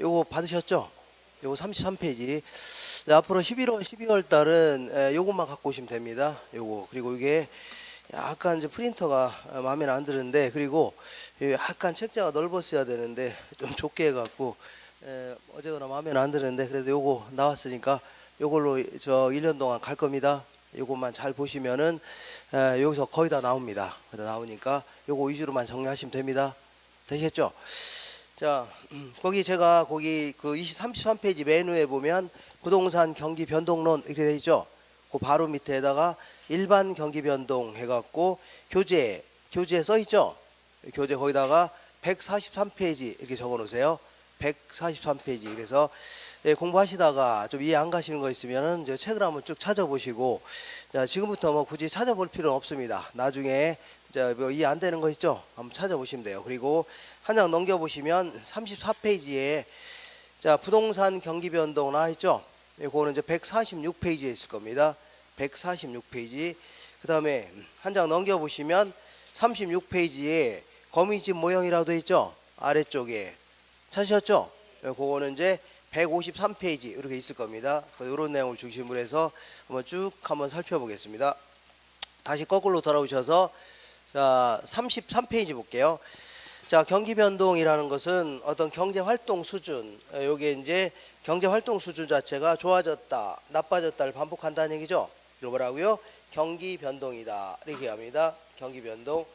요거 받으셨죠? 요거 33페이지. 네, 앞으로 11월, 12월 달은 요것만 갖고 오시면 됩니다. 요거. 그리고 이게 약간 이제 프린터가 마음에 안 드는데, 그리고 약간 책자가 넓었어야 되는데 좀 좁게 해갖고 어제거나 마음에 안 드는데, 그래도 요거 나왔으니까 요걸로 저 1년 동안 갈 겁니다. 요것만 잘 보시면은 여기서 거의 다 나옵니다. 거의 다 나오니까 요거 위주로만 정리하시면 됩니다. 되셨죠? 자, 거기 제가 거기 그 33페이지 메뉴에 보면 부동산 경기 변동론 이렇게 돼 있죠. 그 바로 밑에다가 일반 경기 변동 해갖고 교재 써 있죠. 교재 거기다가 143페이지 이렇게 적어 놓으세요. 143페이지. 그래서 공부하시다가 좀 이해 안 가시는 거 있으면은 이제 책을 한번 쭉 찾아보시고, 자, 지금부터 뭐 굳이 찾아볼 필요는 없습니다. 나중에 뭐 이해 안 되는 거 있죠? 한번 찾아보시면 돼요. 그리고 한 장 넘겨보시면 34페이지에 자, 부동산 경기 변동 나와 있죠? 이거는 이제 146페이지에 있을 겁니다. 146페이지. 그 다음에 한 장 넘겨보시면 36페이지에 거미집 모형이라고 되어 있죠? 아래쪽에. 찾으셨죠? 그거는 이제 153페이지 이렇게 있을 겁니다. 이런 내용을 중심으로 해서 한번 살펴보겠습니다. 다시 거꾸로 돌아오셔서 자, 33페이지 볼게요. 자, 경기 변동이라는 것은 어떤 경제 활동 수준, 요게 이제 경제 활동 수준 자체가 좋아졌다, 나빠졌다를 반복한다는 얘기죠. 이거 뭐라고요? 경기 변동이다. 이렇게 합니다. 경기 변동.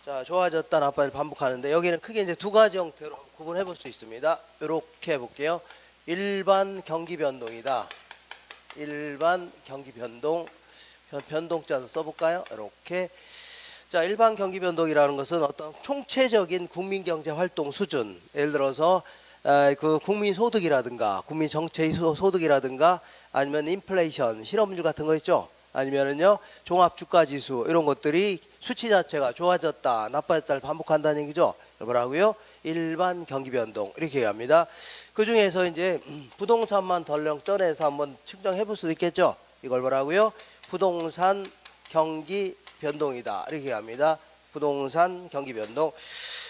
자, 좋아졌다, 나빠졌다 반복하는데, 여기는 크게 이제 두 가지 형태로 구분해 볼 수 있습니다. 이렇게 해볼게요. 일반 경기 변동이다. 일반 경기 변동. 변동자도 써볼까요? 이렇게. 자, 일반 경기 변동이라는 것은 어떤 총체적인 국민 경제 활동 수준, 예를 들어서 그 국민 소득이라든가 국민 정체 소득이라든가 아니면 인플레이션 실업률 같은 거 있죠. 아니면은요 종합 주가 지수 이런 것들이 수치 자체가 좋아졌다, 나빠졌다를 반복한다는 얘기죠. 뭐라고요? 일반 경기 변동 이렇게 얘기합니다. 그 중에서 이제 부동산만 덜렁 떠내서 한번 측정해 볼 수도 있겠죠. 이걸 뭐라고요? 부동산 경기 변동이다 이렇게 합니다. 부동산 경기 변동.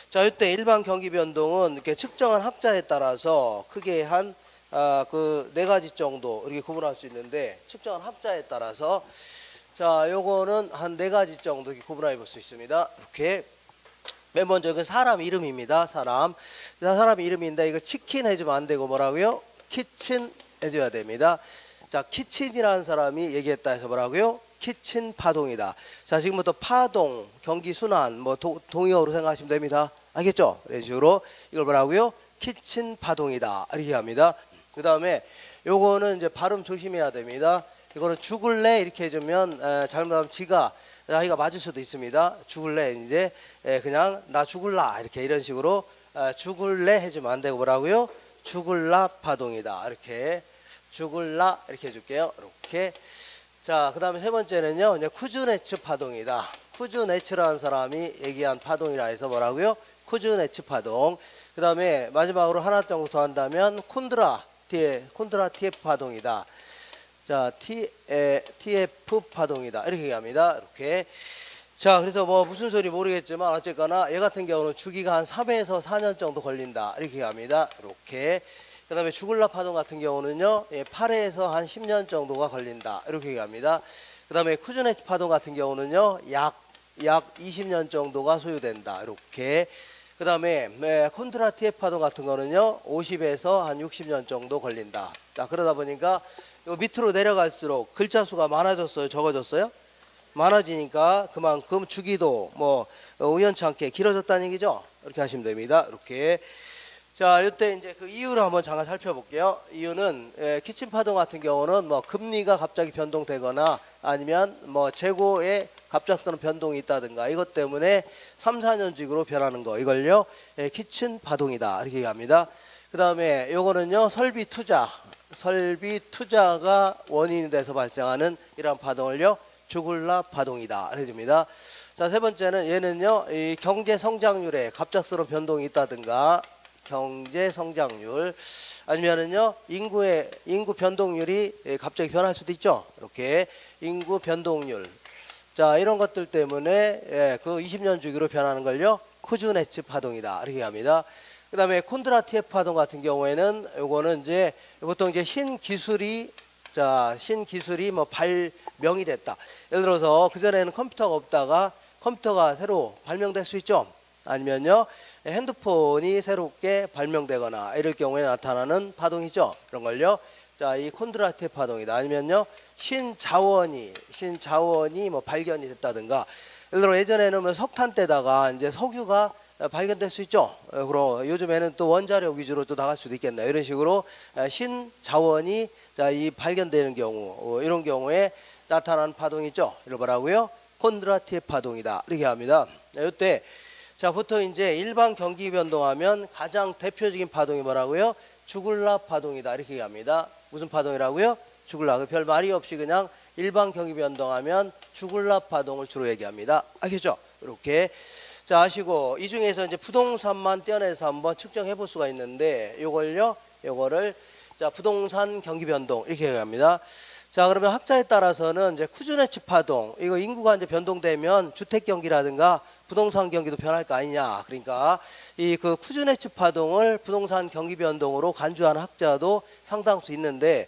자, 이때 일반 경기 변동은 이렇게 측정한 학자에 따라서 크게 한 그 네 가지 정도 이렇게 구분할 수 있는데, 측정한 학자에 따라서 자, 요거는 한 네 가지 정도 이렇게 구분해 볼 수 있습니다. 이렇게 맨 먼저 그 사람 이름입니다. 사람 이름인데 이거 치킨 해주면 안 되고 뭐라고요? 키친 해줘야 됩니다. 자, 키친이라는 사람이 얘기했다 해서 뭐라고요? 키친 파동이다. 자, 지금부터 파동, 경기 순환, 뭐 동의어로 생각하시면 됩니다. 알겠죠? 이런 식으로 이걸 뭐라고요? 키친 파동이다. 이렇게 합니다. 그 다음에 요거는 이제 발음 조심해야 됩니다. 이거는 죽을래 이렇게 해주면 잘못하면 지가 나이가 맞을 수도 있습니다. 죽을래 이제 그냥 나 죽을라 이렇게 이런 식으로 죽을래 해주면 안 되고 뭐라고요? 죽을라 파동이다. 이렇게 죽을라 이렇게 해줄게요. 이렇게. 자, 그 다음에 세 번째는요, 이제 쿠즈네츠 파동이다. 쿠즈네츠라는 사람이 얘기한 파동이라 해서 뭐라고요? 쿠즈네츠 파동. 그 다음에 마지막으로 하나 정도 더 한다면 콘드라 TF 파동이다. 자, TF 파동이다. 이렇게 얘기합니다. 이렇게. 자, 그래서 뭐 무슨 소리 모르겠지만 어쨌거나 얘 같은 경우는 주기가 한 3에서 4년 정도 걸린다. 이렇게 얘기합니다. 이렇게. 그 다음에 죽을라 파동 같은 경우는요, 8에서 한 10년 정도가 걸린다. 이렇게 얘기합니다. 그 다음에 쿠즈네츠 파동 같은 경우는요, 약 20년 정도가 소요된다. 이렇게. 그 다음에 콘드라티에 파동 같은 거는요, 50에서 한 60년 정도 걸린다. 자, 그러다 보니까 요 밑으로 내려갈수록 글자 수가 많아졌어요? 적어졌어요? 많아지니까 그만큼 주기도 뭐 우연찮게 길어졌다는 얘기죠. 이렇게 하시면 됩니다. 이렇게. 자, 이때 이제 그 이유를 한번 잠깐 살펴볼게요. 이유는 키친 파동 같은 경우는 뭐 금리가 갑자기 변동되거나 아니면 뭐 재고에 갑작스러운 변동이 있다든가 이것 때문에 3, 4년직으로 변하는 거, 이걸요 키친 파동이다 이렇게 얘기합니다. 그 다음에 요거는요 설비 투자가 원인이 돼서 발생하는 이러한 파동을요 죽을라 파동이다 해줍니다. 자, 세 번째는 얘는요 이 경제 성장률에 갑작스러운 변동이 있다든가 경제 성장률 아니면은요 인구 변동률이 갑자기 변할 수도 있죠. 이렇게 인구 변동률. 자, 이런 것들 때문에 그 20년 주기로 변하는 걸요 쿠즈네츠 파동이다 이렇게 합니다. 그다음에 콘드라티에프 파동 같은 경우에는 요거는 이제 보통 이제 신기술이 뭐 발명이 됐다. 예를 들어서 그전에는 컴퓨터가 없다가 컴퓨터가 새로 발명될 수 있죠. 아니면요 핸드폰이 새롭게 발명되거나 이럴 경우에 나타나는 파동이죠. 그런 걸요. 자, 이 콘드라티에프 파동이다. 아니면요 신자원이 뭐 발견이 됐다든가. 예를 들어 예전에는 뭐 석탄 때다가 이제 석유가 발견될 수 있죠. 그럼 요즘에는 또 원자력 위주로 또 나갈 수도 있겠네요. 이런 식으로 신자원이 이 발견되는 경우 이런 경우에 나타나는 파동이 있죠. 이걸 뭐라고요? 콘드라티에프 파동이다. 이렇게 합니다. 이때 자 보통 이제 일반 경기 변동하면 가장 대표적인 파동이 뭐라고요? 주글랍 파동이다. 이렇게 얘기합니다. 무슨 파동이라고요? 주글랍. 별 말이 없이 그냥 일반 경기 변동하면 주글랍 파동을 주로 얘기합니다. 알겠죠? 이렇게 자 아시고 이 중에서 이제 부동산만 떼어내서 한번 측정해 볼 수가 있는데 요거를 자 부동산 경기 변동 이렇게 얘기합니다. 자 그러면 학자에 따라서는 이제 쿠즈네츠 파동 이거 인구가 이제 변동되면 주택 경기라든가 부동산 경기도 변할 거 아니냐. 그러니까 이 그 쿠즈네츠 파동을 부동산 경기 변동으로 간주하는 학자도 상당수 있는데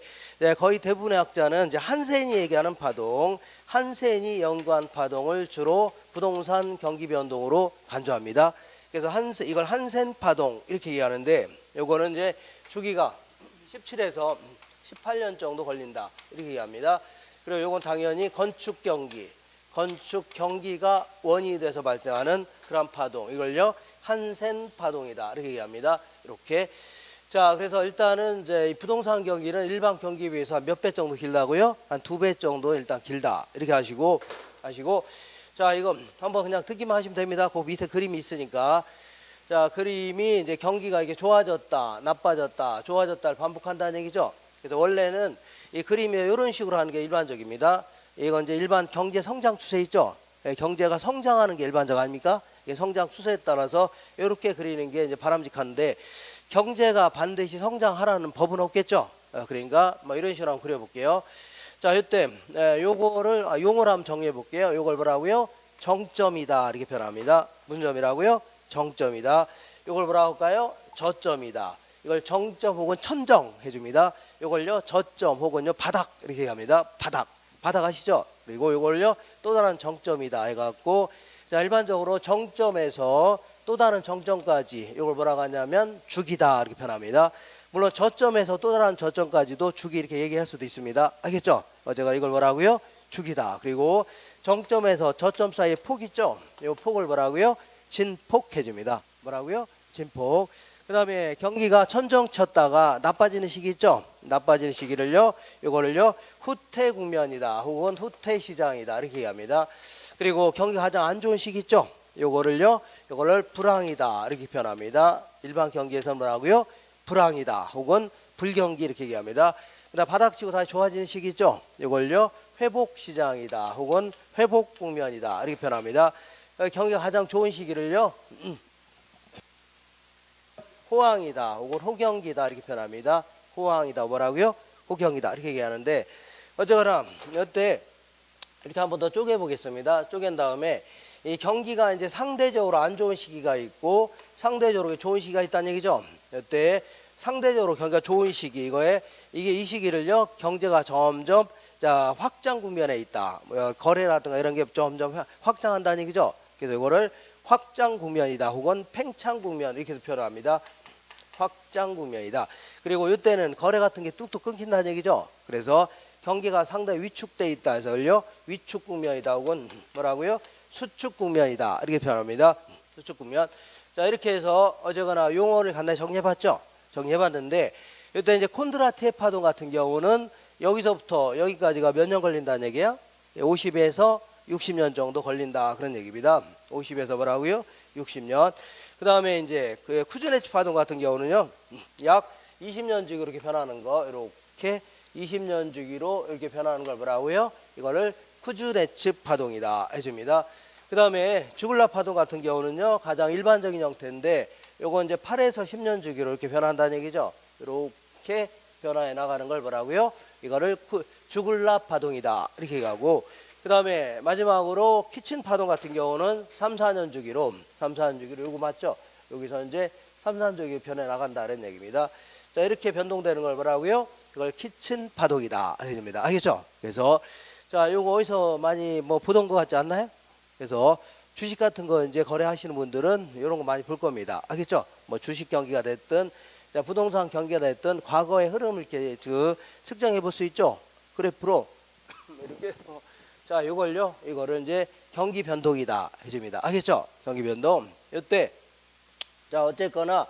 거의 대부분의 학자는 이제 한센이 얘기하는 파동, 한센이 연구한 파동을 주로 부동산 경기 변동으로 간주합니다. 그래서 이걸 한센 파동 이렇게 얘기하는데 요거는 이제 주기가 17에서 18년 정도 걸린다 이렇게 얘기합니다. 그리고 요건 당연히 건축 경기가 원인이 돼서 발생하는 그런 파동 이걸요 한센 파동이다 이렇게 얘기합니다. 이렇게 자 그래서 일단은 이제 이 부동산 경기는 일반 경기에 비해서 몇 배 정도 길다고요? 한 2배 정도 일단 길다 이렇게 하시고 자 이거 한번 그냥 듣기만 하시면 됩니다. 그 밑에 그림이 있으니까 자 그림이 이제 경기가 이게 좋아졌다 나빠졌다 좋아졌다를 반복한다는 얘기죠. 그래서 원래는 이 그림이 이런 식으로 하는 게 일반적입니다. 이건 이제 일반 경제 성장 추세 있죠. 경제가 성장하는 게 일반적 아닙니까? 이게 성장 추세에 따라서 이렇게 그리는 게 이제 바람직한데 경제가 반드시 성장하라는 법은 없겠죠. 그러니까 뭐 이런 식으로 한번 그려볼게요. 자, 이때 요거를 용어로 한번 정리해 볼게요. 요걸 뭐라고요? 정점이다 이렇게 표현합니다. 무슨 점이라고요? 정점이다. 요걸 뭐라고 할까요? 저점이다. 이걸 정점 혹은 천정 해줍니다. 요걸요 저점 혹은요 바닥 이렇게 얘기합니다. 바닥 아시죠? 그리고 요걸요 또 다른 정점이다 해갖고 자 일반적으로 정점에서 또 다른 정점까지 이걸 뭐라고 하냐면 주기다 이렇게 표현합니다. 물론 저점에서 또 다른 저점까지도 주기 이렇게 얘기할 수도 있습니다. 알겠죠? 제가 이걸 뭐라고요? 주기다. 그리고 정점에서 저점 사이의 폭 있죠? 이 폭을 뭐라고요? 진폭 해줍니다. 뭐라고요? 진폭. 그 다음에 경기가 천정 쳤다가 나빠지는 시기 있죠? 나빠지는 시기를요 이거를요 후퇴 국면이다 혹은 후퇴 시장이다 이렇게 얘기합니다. 그리고 경기가 가장 안 좋은 시기 있죠? 요거를 불황이다 이렇게 표현합니다. 일반 경기에서 뭐라고요? 불황이다 혹은 불경기 이렇게 얘기합니다. 그다음 바닥치고 다시 좋아지는 시기 있죠? 이걸요 회복 시장이다 혹은 회복 국면이다 이렇게 표현합니다. 경기가 가장 좋은 시기를요 호황이다 혹은 호경기다 이렇게 표현합니다. 호황이다 뭐라고요? 호경이다 이렇게 얘기하는데 어쨌거나 이때 이렇게 한번 더 쪼개 보겠습니다. 쪼갠 다음에 이 경기가 이제 상대적으로 안 좋은 시기가 있고 상대적으로 좋은 시기가 있다는 얘기죠. 이때 상대적으로 경기가 좋은 시기 이 시기를요 경제가 점점 자 확장 국면에 있다. 뭐 거래라든가 이런 게 점점 확장한다는 얘기죠. 그래서 이거를 확장 국면이다 혹은 팽창 국면 이렇게 표현합니다. 확장 국면이다. 그리고 이때는 거래 같은 게 뚝뚝 끊긴다는 얘기죠. 그래서 경기가 상당히 위축돼 있다 해서요 위축 국면이다 혹은 뭐라고요? 수축 국면이다 이렇게 표현합니다. 수축 국면. 자 이렇게 해서 어제거나 용어를 간단히 정리해봤죠. 정리해봤는데 이때 이제 콘드라티에프 파동 같은 경우는 여기서부터 여기까지가 몇 년 걸린다는 얘기야? 50에서 60년 정도 걸린다 그런 얘기입니다. 50에서 뭐라고요? 60년. 그 다음에 이제 그 쿠즈네츠 파동 같은 경우는요 약 20년 주기로 이렇게 변하는 거 이렇게 20년 주기로 이렇게 변하는 걸 뭐라고요? 이거를 쿠즈네츠 파동이다 해줍니다. 그 다음에 주글랍 파동 같은 경우는요 가장 일반적인 형태인데 요거 이제 8에서 10년 주기로 이렇게 변한다는 얘기죠. 이렇게 변화해 나가는 걸 뭐라고요? 이거를 주글랍 파동이다 이렇게 얘기하고 그 다음에 마지막으로 키친 파동 같은 경우는 3, 4년 주기로 요거 맞죠? 여기서 이제 삼산족이 변해 나간다는 얘기입니다. 자, 이렇게 변동되는 걸 뭐라고요? 이걸 키친 파동이다 이렇게 됩니다. 알겠죠? 그래서 자, 요거 어디서 많이 뭐 보던 것 같지 않나요? 그래서 주식 같은 거 이제 거래하시는 분들은 이런 거 많이 볼 겁니다. 알겠죠? 뭐 주식 경기가 됐든 자, 부동산 경기가 됐든 과거의 흐름을 이렇게 측정해 볼 수 있죠. 그래프로 이렇게 해서 자, 요걸요. 이거를 이제 경기 변동이다 해줍니다. 알겠죠? 경기 변동. 이때 자, 어쨌거나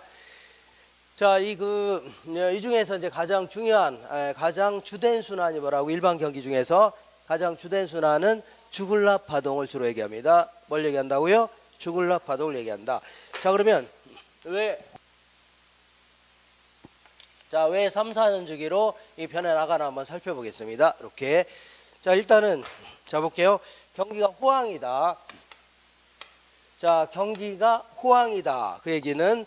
자, 이 중에서 이제 가장 중요한 가장 주된 순환이 뭐라고 일반 경기 중에서 가장 주된 순환은 주글락 파동을 주로 얘기합니다. 뭘 얘기한다고요? 주글락 파동을 얘기한다. 자, 그러면 왜 3, 4년 주기로 이 변해 나가나 한번 살펴보겠습니다. 이렇게. 자, 일단은 자, 볼게요. 경기가 호황이다. 자, 경기가 호황이다. 그 얘기는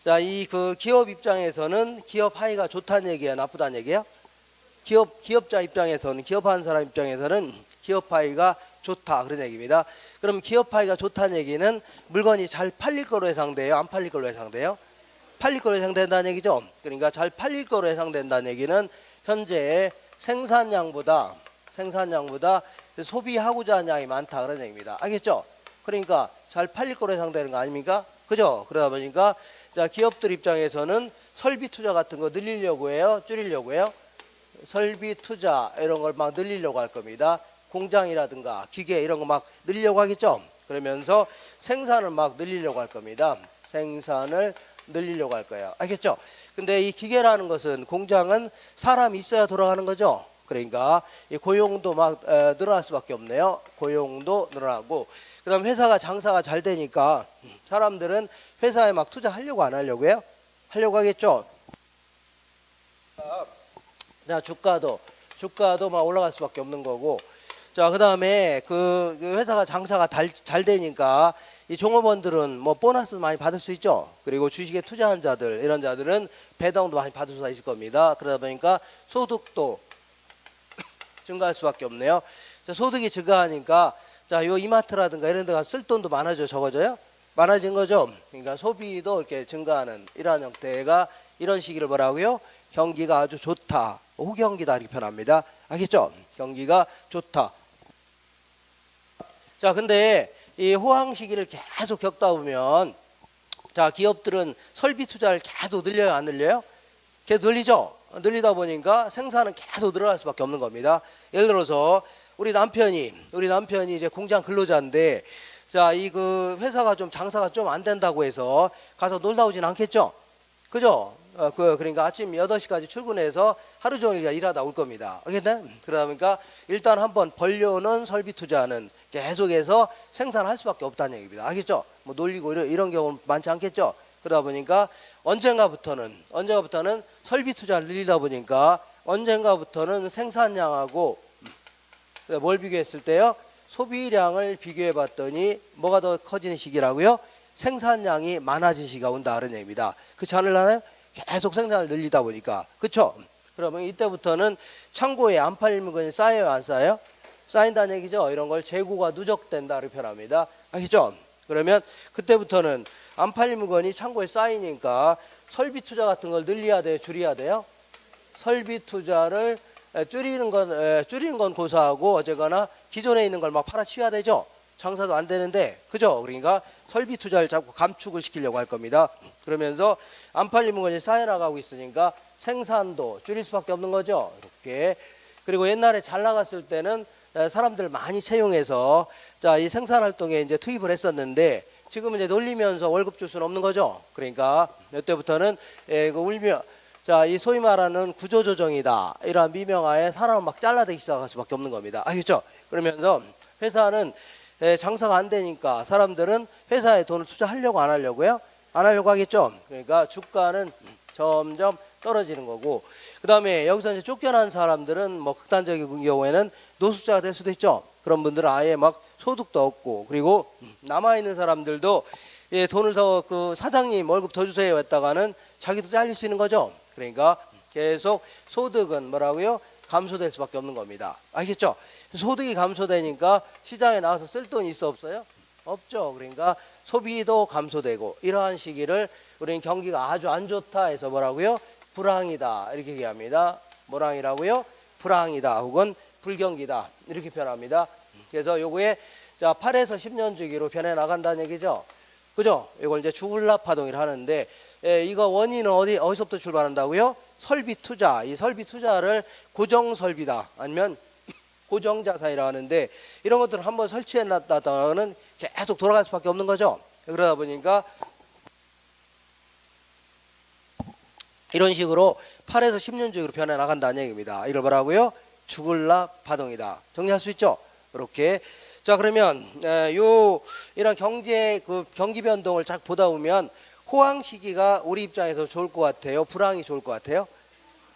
자, 이 기업 입장에서는 기업 하이가 좋다는 얘기야, 나쁘다는 얘기야? 기업자 입장에서는, 기업하는 사람 입장에서는 기업 하이가 좋다 그런 얘기입니다. 그럼 기업 하이가 좋다는 얘기는 물건이 잘 팔릴 거로 예상돼요? 안 팔릴 거로 예상돼요? 팔릴 거로 예상된다는 얘기죠. 그러니까 잘 팔릴 거로 예상된다는 얘기는 현재 생산량보다 소비하고자 하는 양이 많다 그런 얘기입니다. 알겠죠? 그러니까 잘 팔릴 거로 예상되는 거 아닙니까? 그죠? 그러다 보니까 자, 기업들 입장에서는 설비 투자 같은 거 늘리려고 해요? 줄이려고 해요? 설비 투자 이런 걸 막 늘리려고 할 겁니다. 공장이라든가 기계 이런 거 막 늘리려고 하겠죠? 그러면서 생산을 막 늘리려고 할 겁니다. 생산을 늘리려고 할 거예요. 알겠죠? 근데 이 기계라는 것은 공장은 사람이 있어야 돌아가는 거죠. 그러니까 이 고용도 막 늘어날 수밖에 없네요. 고용도 늘어나고 그다음 회사가 장사가 잘 되니까 사람들은 회사에 막 투자하려고 안 하려고 해요? 하려고 하겠죠. 자, 주가도 막 올라갈 수밖에 없는 거고. 자, 그다음에 그 회사가 장사가 잘 되니까 이 종업원들은 뭐 보너스 많이 받을 수 있죠. 그리고 주식에 투자한 자들 이런 자들은 배당도 많이 받을 수가 있을 겁니다. 그러다 보니까 소득도 증가할 수밖에 없네요. 자, 소득이 증가하니까 자, 요 이마트라든가 이런 데가 쓸 돈도 적어져요? 많아진 거죠. 그러니까 소비도 이렇게 증가하는 이러한 형태가 이런 시기를 뭐라고요? 경기가 아주 좋다. 호경기다 이렇게 표현합니다. 알겠죠? 경기가 좋다. 자, 근데 이 호황 시기를 계속 겪다 보면 자, 기업들은 설비 투자를 계속 늘려요, 안 늘려요? 계속 늘리죠. 늘리다 보니까 생산은 계속 늘어날 수밖에 없는 겁니다. 예를 들어서 우리 남편이 이제 공장 근로자인데 자, 이 회사가 좀 장사가 좀 안 된다고 해서 가서 놀다 오진 않겠죠. 그죠? 그러니까 아침 8시까지 출근해서 하루 종일 일하다 올 겁니다. 알겠네? 그러다 보니까 일단 한번 벌려놓은 설비 투자는 계속해서 생산할 수밖에 없다는 얘기입니다. 알겠죠? 뭐 놀리고 이런 경우는 많지 않겠죠? 그러다 보니까 언젠가부터는 설비 투자를 늘리다 보니까 언젠가부터는 생산량하고 뭘 비교했을 때요? 소비량을 비교해 봤더니 뭐가 더 커지는 시기라고요? 생산량이 많아진 시기가 온다 그런 얘기입니다. 그렇지 않을까요? 계속 생산을 늘리다 보니까. 그렇죠? 그러면 이때부터는 창고에 안 팔릴 물건이 쌓여요, 안 쌓여요? 쌓인다는 얘기죠. 이런 걸 재고가 누적된다 이렇게 표현합니다. 아시죠? 그러면 그때부터는 안 팔릴 물건이 창고에 쌓이니까 설비 투자 같은 걸 늘려야 돼요, 줄여야 돼요? 설비 투자를 줄이는 건 고사하고 어쨌거나 기존에 있는 걸 막 팔아치워야 되죠. 장사도 안 되는데, 그죠? 그러니까 설비 투자를 자꾸 감축을 시키려고 할 겁니다. 그러면서 안 팔린 물건이 쌓여나가고 있으니까 생산도 줄일 수밖에 없는 거죠. 이렇게. 그리고 옛날에 잘 나갔을 때는 사람들 많이 채용해서 자, 이 생산 활동에 이제 투입을 했었는데 지금은 이제 놀리면서 월급 줄 수는 없는 거죠. 그러니까 이때부터는 자, 이 소위 말하는 구조조정이다. 이러한 미명하에 사람을 막 잘라내기 시작할 수밖에 없는 겁니다. 알겠죠? 그러면서 회사는 장사가 안 되니까 사람들은 회사에 돈을 투자하려고 안 하려고요? 안 하려고 하겠죠? 그러니까 주가는 점점 떨어지는 거고 그 다음에 여기서 이제 쫓겨난 사람들은 뭐 극단적인 경우에는 노숙자가 될 수도 있죠. 그런 분들은 아예 막 소득도 없고 그리고 남아있는 사람들도 돈을 더 사장님 월급 더 주세요 했다가는 자기도 잘릴 수 있는 거죠. 그러니까 계속 소득은 뭐라고요? 감소될 수밖에 없는 겁니다. 알겠죠? 소득이 감소되니까 시장에 나와서 쓸 돈이 있어 없어요? 없죠. 그러니까 소비도 감소되고 이러한 시기를 우리는 경기가 아주 안 좋다 해서 뭐라고요? 불황이다 이렇게 얘기합니다. 뭐랑이라고요? 불황이다 혹은 불경기다 이렇게 표현합니다. 그래서 요거에 자 8에서 10년 주기로 변해 나간다는 얘기죠. 그죠? 이걸 이제 주글랍 파동이라 하는데 이거 원인은 어디서부터 출발한다고요? 설비 투자. 이 설비 투자를 고정 설비다 아니면 고정 자산이라 하는데 이런 것들은 한번 설치해 놨다가는 계속 돌아갈 수밖에 없는 거죠. 그러다 보니까 이런 식으로 8에서 10년 주기로 변해 나간다는 얘기입니다. 이걸 뭐라고요? 주글랍 파동이다. 정리할 수 있죠? 이렇게. 자 그러면 이런 경기 변동을 쫙 보다 보면 호황 시기가 우리 입장에서 좋을 것 같아요? 불황이 좋을 것 같아요?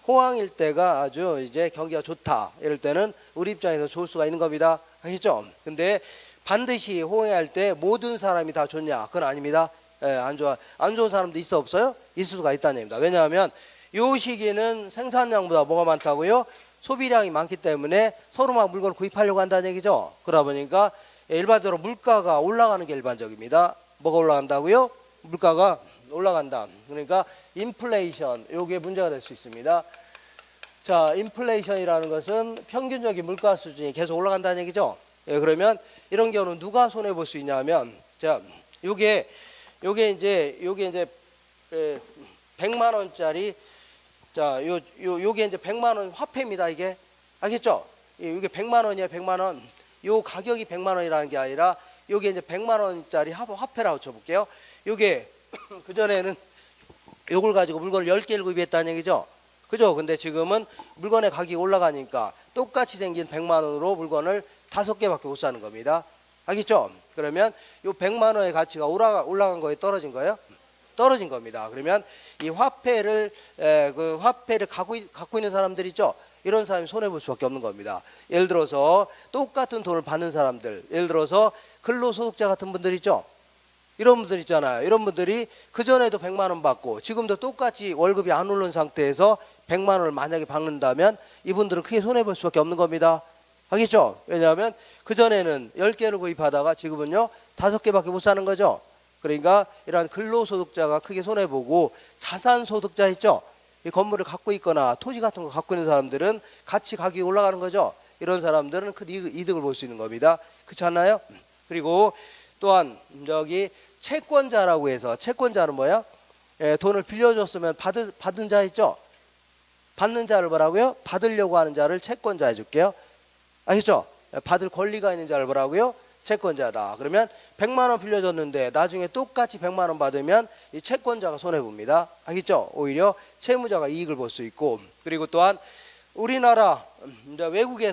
호황일 때가 아주 이제 경기가 좋다. 이럴 때는 우리 입장에서 좋을 수가 있는 겁니다. 아시죠? 근데 반드시 호황할 때 모든 사람이 다 좋냐? 그건 아닙니다. 안 좋은 사람도 있어 없어요? 있을 수가 있다는 얘기입니다. 왜냐하면 이 시기는 생산량보다 뭐가 많다고요? 소비량이 많기 때문에 서로 막 물건을 구입하려고 한다는 얘기죠. 그러다 보니까 일반적으로 물가가 올라가는 게 일반적입니다. 뭐가 올라간다고요? 물가가 올라간다. 그러니까 인플레이션, 요게 문제가 될 수 있습니다. 자, 인플레이션이라는 것은 평균적인 물가 수준이 계속 올라간다는 얘기죠. 그러면 이런 경우는 누가 손해 볼 수 있냐면, 자, 요게 이제 100만 원짜리, 자, 요게 이제 100만 원 화폐입니다. 이게 알겠죠? 이게 100만 원이에요. 100만 원. 요 가격이 100만 원이라는 게 아니라 요게 이제 100만 원짜리 화폐라고 쳐볼게요. 요게 그 전에는 요걸 가지고 물건을 10개를 구입했다는 얘기죠. 그죠? 근데 지금은 물건의 가격이 올라가니까 똑같이 생긴 100만 원으로 물건을 5개밖에 못 사는 겁니다. 알겠죠? 그러면 요 100만 원의 가치가 올라간 거에 떨어진 거예요? 떨어진 겁니다. 그러면 이 화폐를 갖고 있는 사람들 있죠? 이런 사람이 손해 볼 수밖에 없는 겁니다. 예를 들어서 똑같은 돈을 받는 사람들, 예를 들어서 근로소득자 같은 분들 있죠? 이런 분들 있잖아요. 이런 분들이 그전에도 100만 원 받고 지금도 똑같이 월급이 안 오른 상태에서 100만 원을 만약에 받는다면 이분들은 크게 손해 볼 수밖에 없는 겁니다. 알겠죠? 왜냐하면 그전에는 10개를 구입하다가 지금은요 5개밖에 못 사는 거죠. 그러니까 이러한 근로소득자가 크게 손해보고 자산소득자 있죠? 이 건물을 갖고 있거나 토지 같은 거 갖고 있는 사람들은 같이 가격이 올라가는 거죠. 이런 사람들은 큰 이득을 볼 수 있는 겁니다. 그렇지 않나요? 그리고 또한 저기 채권자라고 해서 채권자는 뭐야? 돈을 빌려줬으면 받은 자 있죠? 받는 자를 뭐라고요? 받으려고 하는 자를 채권자 해줄게요. 아시죠? 받을 권리가 있는 자를 뭐라고요? 채권자다. 그러면 100만 원 빌려줬는데 나중에 똑같이 100만 원 받으면 이 채권자가 손해봅니다. 알겠죠? 오히려 채무자가 이익을 볼 수 있고, 그리고 또한 우리나라 외국에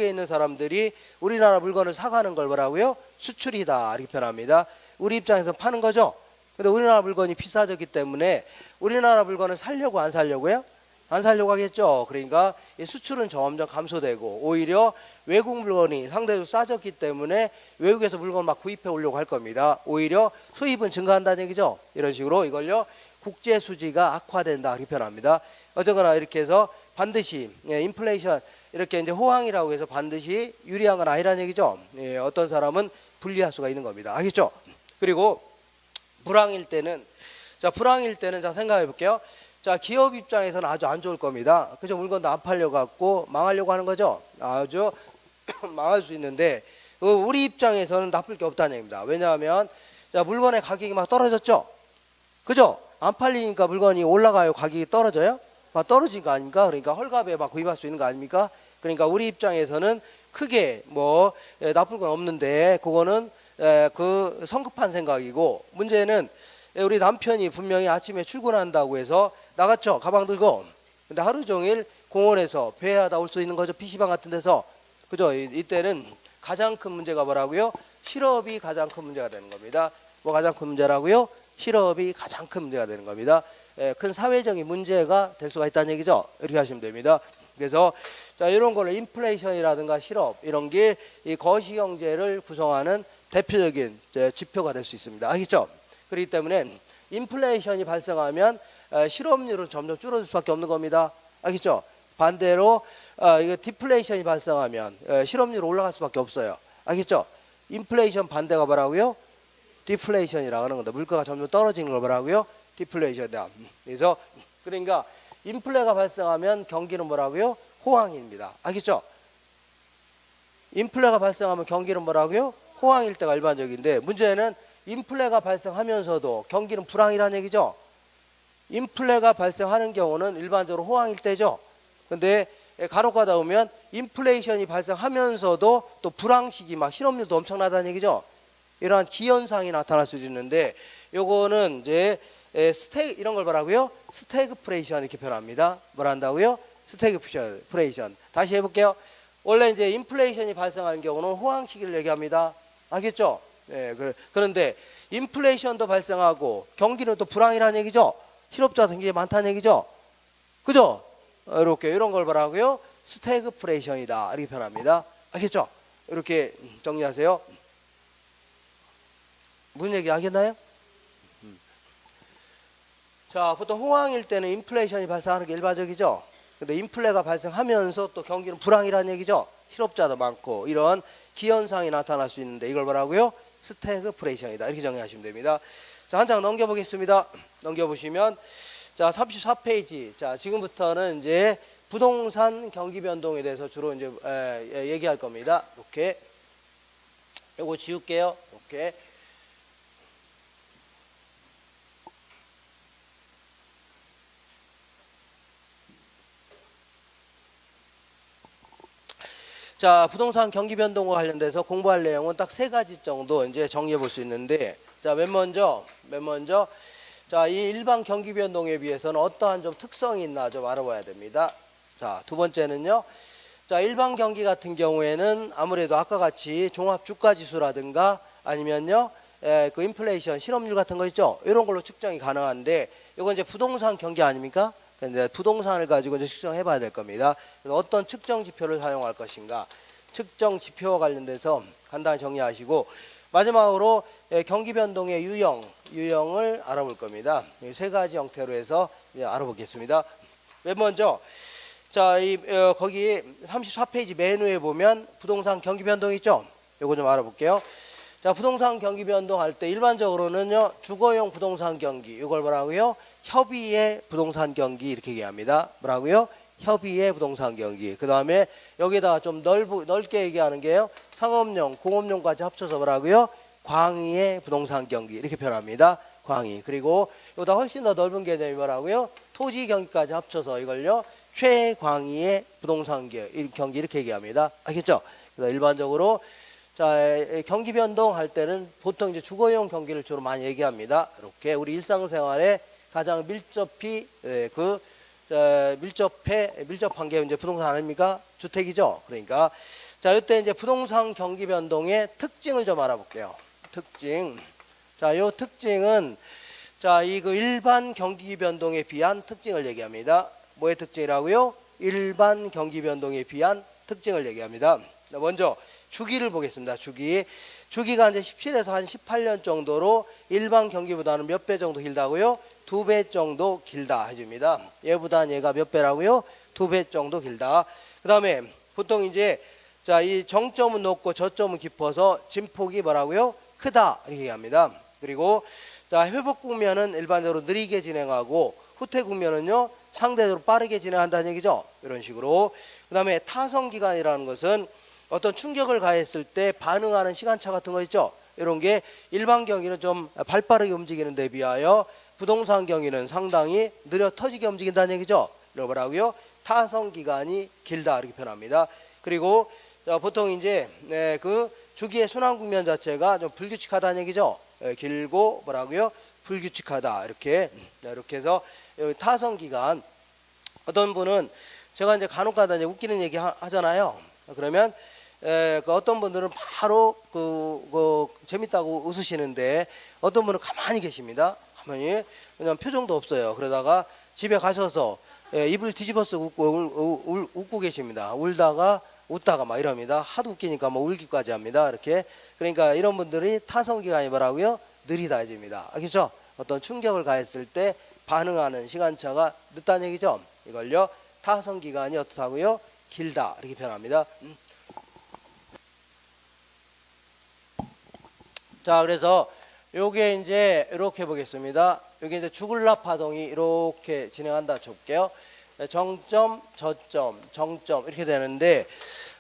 있는 사람들이 우리나라 물건을 사가는 걸 뭐라고요? 수출이다 이렇게 표현합니다. 우리 입장에서 파는 거죠. 근데 우리나라 물건이 비싸졌기 때문에 우리나라 물건을 살려고 안 살려고요? 안 살려고 하겠죠. 그러니까 수출은 점점 감소되고 오히려 외국 물건이 상대적으로 싸졌기 때문에 외국에서 물건 막 구입해 오려고 할 겁니다. 오히려 수입은 증가한다는 얘기죠. 이런 식으로 이걸요 국제 수지가 악화된다 이렇게 표현합니다. 어쨌거나 이렇게 해서 반드시 인플레이션 이렇게 이제 호황이라고 해서 반드시 유리한 건 아니라는 얘기죠. 어떤 사람은 불리할 수가 있는 겁니다. 알겠죠? 그리고 불황일 때는 자 생각해 볼게요. 자, 기업 입장에서는 아주 안 좋을 겁니다. 그죠? 물건도 안 팔려 갖고 망하려고 하는 거죠. 아주 망할 수 있는데 우리 입장에서는 나쁠 게 없다는 얘기입니다. 왜냐하면 자, 물건의 가격이 막 떨어졌죠. 그죠? 안 팔리니까 물건이 올라가요. 가격이 떨어져요? 막 떨어진 거 아닙니까? 그러니까 헐값에 막 구입할 수 있는 거 아닙니까? 그러니까 우리 입장에서는 크게 뭐 나쁠 건 없는데 그거는 그 성급한 생각이고, 문제는 우리 남편이 분명히 아침에 출근한다고 해서 나갔죠. 가방 들고. 근데 하루 종일 공원에서 배회하다 올 수 있는 거죠. PC방 같은 데서. 그죠? 이때는 가장 큰 문제가 뭐라고요? 실업이 가장 큰 문제가 되는 겁니다. 뭐 가장 큰 문제라고요? 실업이 가장 큰 문제가 되는 겁니다. 큰 사회적인 문제가 될 수가 있다는 얘기죠. 이렇게 하시면 됩니다. 그래서 자, 이런 거를 인플레이션이라든가 실업 이런 게 이 거시경제를 구성하는 대표적인 지표가 될 수 있습니다. 알겠죠? 그렇기 때문에 인플레이션이 발생하면 실업률은 점점 줄어들 수밖에 없는 겁니다. 알겠죠? 반대로 이거 디플레이션이 발생하면 실업률이 올라갈 수밖에 없어요. 알겠죠? 인플레이션 반대가 뭐라고요? 디플레이션이라고 하는 건데 물가가 점점 떨어지는 걸 뭐라고요? 디플레이션이다. 그래서 그러니까 인플레가 발생하면 경기는 뭐라고요? 호황입니다. 알겠죠? 인플레가 발생하면 경기는 뭐라고요? 호황일 때가 일반적인데 문제는 인플레가 발생하면서도 경기는 불황이라는 얘기죠. 인플레가 발생하는 경우는 일반적으로 호황일 때죠. 근데 간혹 가다 보면 인플레이션이 발생하면서도 또 불황 시기 막 실업률도 엄청나다는 얘기죠. 이러한 기현상이 나타날 수 있는데 요거는 이제 이런 걸 뭐라고요? 스태그플레이션 이렇게 표현합니다. 뭘 한다고요? 스태그플레이션. 다시 해볼게요. 원래 이제 인플레이션이 발생하는 경우는 호황 시기를 얘기합니다. 알겠죠? 네, 그런데 인플레이션도 발생하고 경기는 또 불황이라는 얘기죠. 실업자가 굉장히 많다는 얘기죠. 그죠? 이렇게 이런 걸 뭐라고요? 스태그플레이션이다 이렇게 표현합니다. 알겠죠? 이렇게 정리하세요. 무슨 얘기 하겠나요? 자, 보통 호황일 때는 인플레이션이 발생하는 게 일반적이죠. 근데 인플레가 발생하면서 또 경기는 불황이라는 얘기죠. 실업자도 많고 이런 기현상이 나타날 수 있는데 이걸 뭐라고요? 스태그플레이션이다 이렇게 정리하시면 됩니다. 자, 한 장 넘겨보겠습니다. 넘겨보시면 자 34페이지. 자 지금부터는 이제 부동산 경기 변동에 대해서 주로 이제 얘기할 겁니다. 이렇게 요거 지울게요. 이렇게. 자, 부동산 경기 변동과 관련돼서 공부할 내용은 딱 세 가지 정도 이제 정리해 볼 수 있는데, 자, 맨 먼저, 자, 이 일반 경기 변동에 비해서는 어떠한 좀 특성이 있나 좀 알아봐야 됩니다. 자, 두 번째는요, 자, 일반 경기 같은 경우에는 아무래도 아까 같이 종합 주가 지수라든가 아니면요, 그 인플레이션, 실업률 같은 거 있죠? 이런 걸로 측정이 가능한데, 이건 이제 부동산 경기 아닙니까? 이제 부동산을 가지고 이제 측정해 봐야 될 겁니다. 어떤 측정 지표를 사용할 것인가, 측정 지표와 관련돼서 간단히 정리하시고, 마지막으로 경기 변동의 유형을 알아볼 겁니다. 세 가지 형태로 해서 이제 알아보겠습니다. 맨 먼저, 자, 거기 34페이지 메뉴에 보면 부동산 경기 변동 있죠? 요거 좀 알아볼게요. 자, 부동산 경기 변동할 때 일반적으로는요, 주거용 부동산 경기, 이걸 뭐라고요? 협의의 부동산 경기 이렇게 얘기합니다. 뭐라고요? 협의의 부동산 경기. 그 다음에 여기다가 좀 넓게 얘기하는 게요, 상업용, 공업용까지 합쳐서 뭐라고요? 광의의 부동산 경기 이렇게 표현합니다. 광의. 그리고 여기다 훨씬 더 넓은 개념이 뭐라고요? 토지 경기까지 합쳐서 이걸요, 최광의의 부동산 경기 이렇게 얘기합니다. 알겠죠? 그래서 일반적으로 자, 경기 변동할 때는 보통 이제 주거용 경기를 주로 많이 얘기합니다. 이렇게 우리 일상생활에 가장 밀접한 게 이제 부동산 아닙니까? 주택이죠. 그러니까 자, 이때 이제 부동산 경기 변동의 특징을 좀 알아볼게요. 특징. 자, 요 특징은 자, 그 일반 경기 변동에 비한 특징을 얘기합니다. 뭐의 특징이라고요? 일반 경기 변동에 비한 특징을 얘기합니다. 먼저 주기를 보겠습니다. 주기가 이제 17에서 한 18년 정도로 일반 경기보다는 몇 배 정도 길다고요? 2배 정도 길다 해줍니다. 얘보다는 얘가 몇 배라고요? 2배 정도 길다. 그 다음에 보통 이제 자, 이 정점은 높고 저점은 깊어서 진폭이 뭐라고요? 크다 이렇게 얘기합니다. 그리고 자, 회복 국면은 일반적으로 느리게 진행하고 후퇴 국면은요, 상대적으로 빠르게 진행한다는 얘기죠. 이런 식으로. 그 다음에 타성 기간이라는 것은 어떤 충격을 가했을 때 반응하는 시간차 같은 거 있죠. 이런 게 일반 경기는 좀 발빠르게 움직이는 데 비하여 부동산 경기는 상당히 느려 터지게 움직인다는 얘기죠. 이걸 뭐라고요? 타성 기간이 길다 이렇게 표현합니다. 그리고 보통 이제 그 주기의 순환 국면 자체가 좀 불규칙하다는 얘기죠. 길고 뭐라고요? 불규칙하다 이렇게 해서 타성 기간. 어떤 분은 제가 이제 간혹가다 이제 웃기는 얘기 하잖아요. 그러면 그 어떤 분들은 바로 그 재밌다고 웃으시는데 어떤 분은 가만히 계십니다. 가만히 그냥 표정도 없어요. 그러다가 집에 가셔서 입을 뒤집어 쓰고 웃고 계십니다. 웃다가 막 이럽니다. 하도 웃기니까 뭐 울기까지 합니다. 이렇게. 그러니까 이런 분들이 타성기간이 뭐라고요? 느리다 해줍니다. 알겠죠? 어떤 충격을 가했을 때 반응하는 시간차가 늦다는 얘기죠. 이걸요, 타성기간이 어떻다고요? 길다 이렇게 표현합니다. 자, 그래서 요게 이제 이렇게 보겠습니다. 여기 이제 주글랍 파동이 이렇게 진행한다 쳐볼게요. 정점, 저점, 정점 이렇게 되는데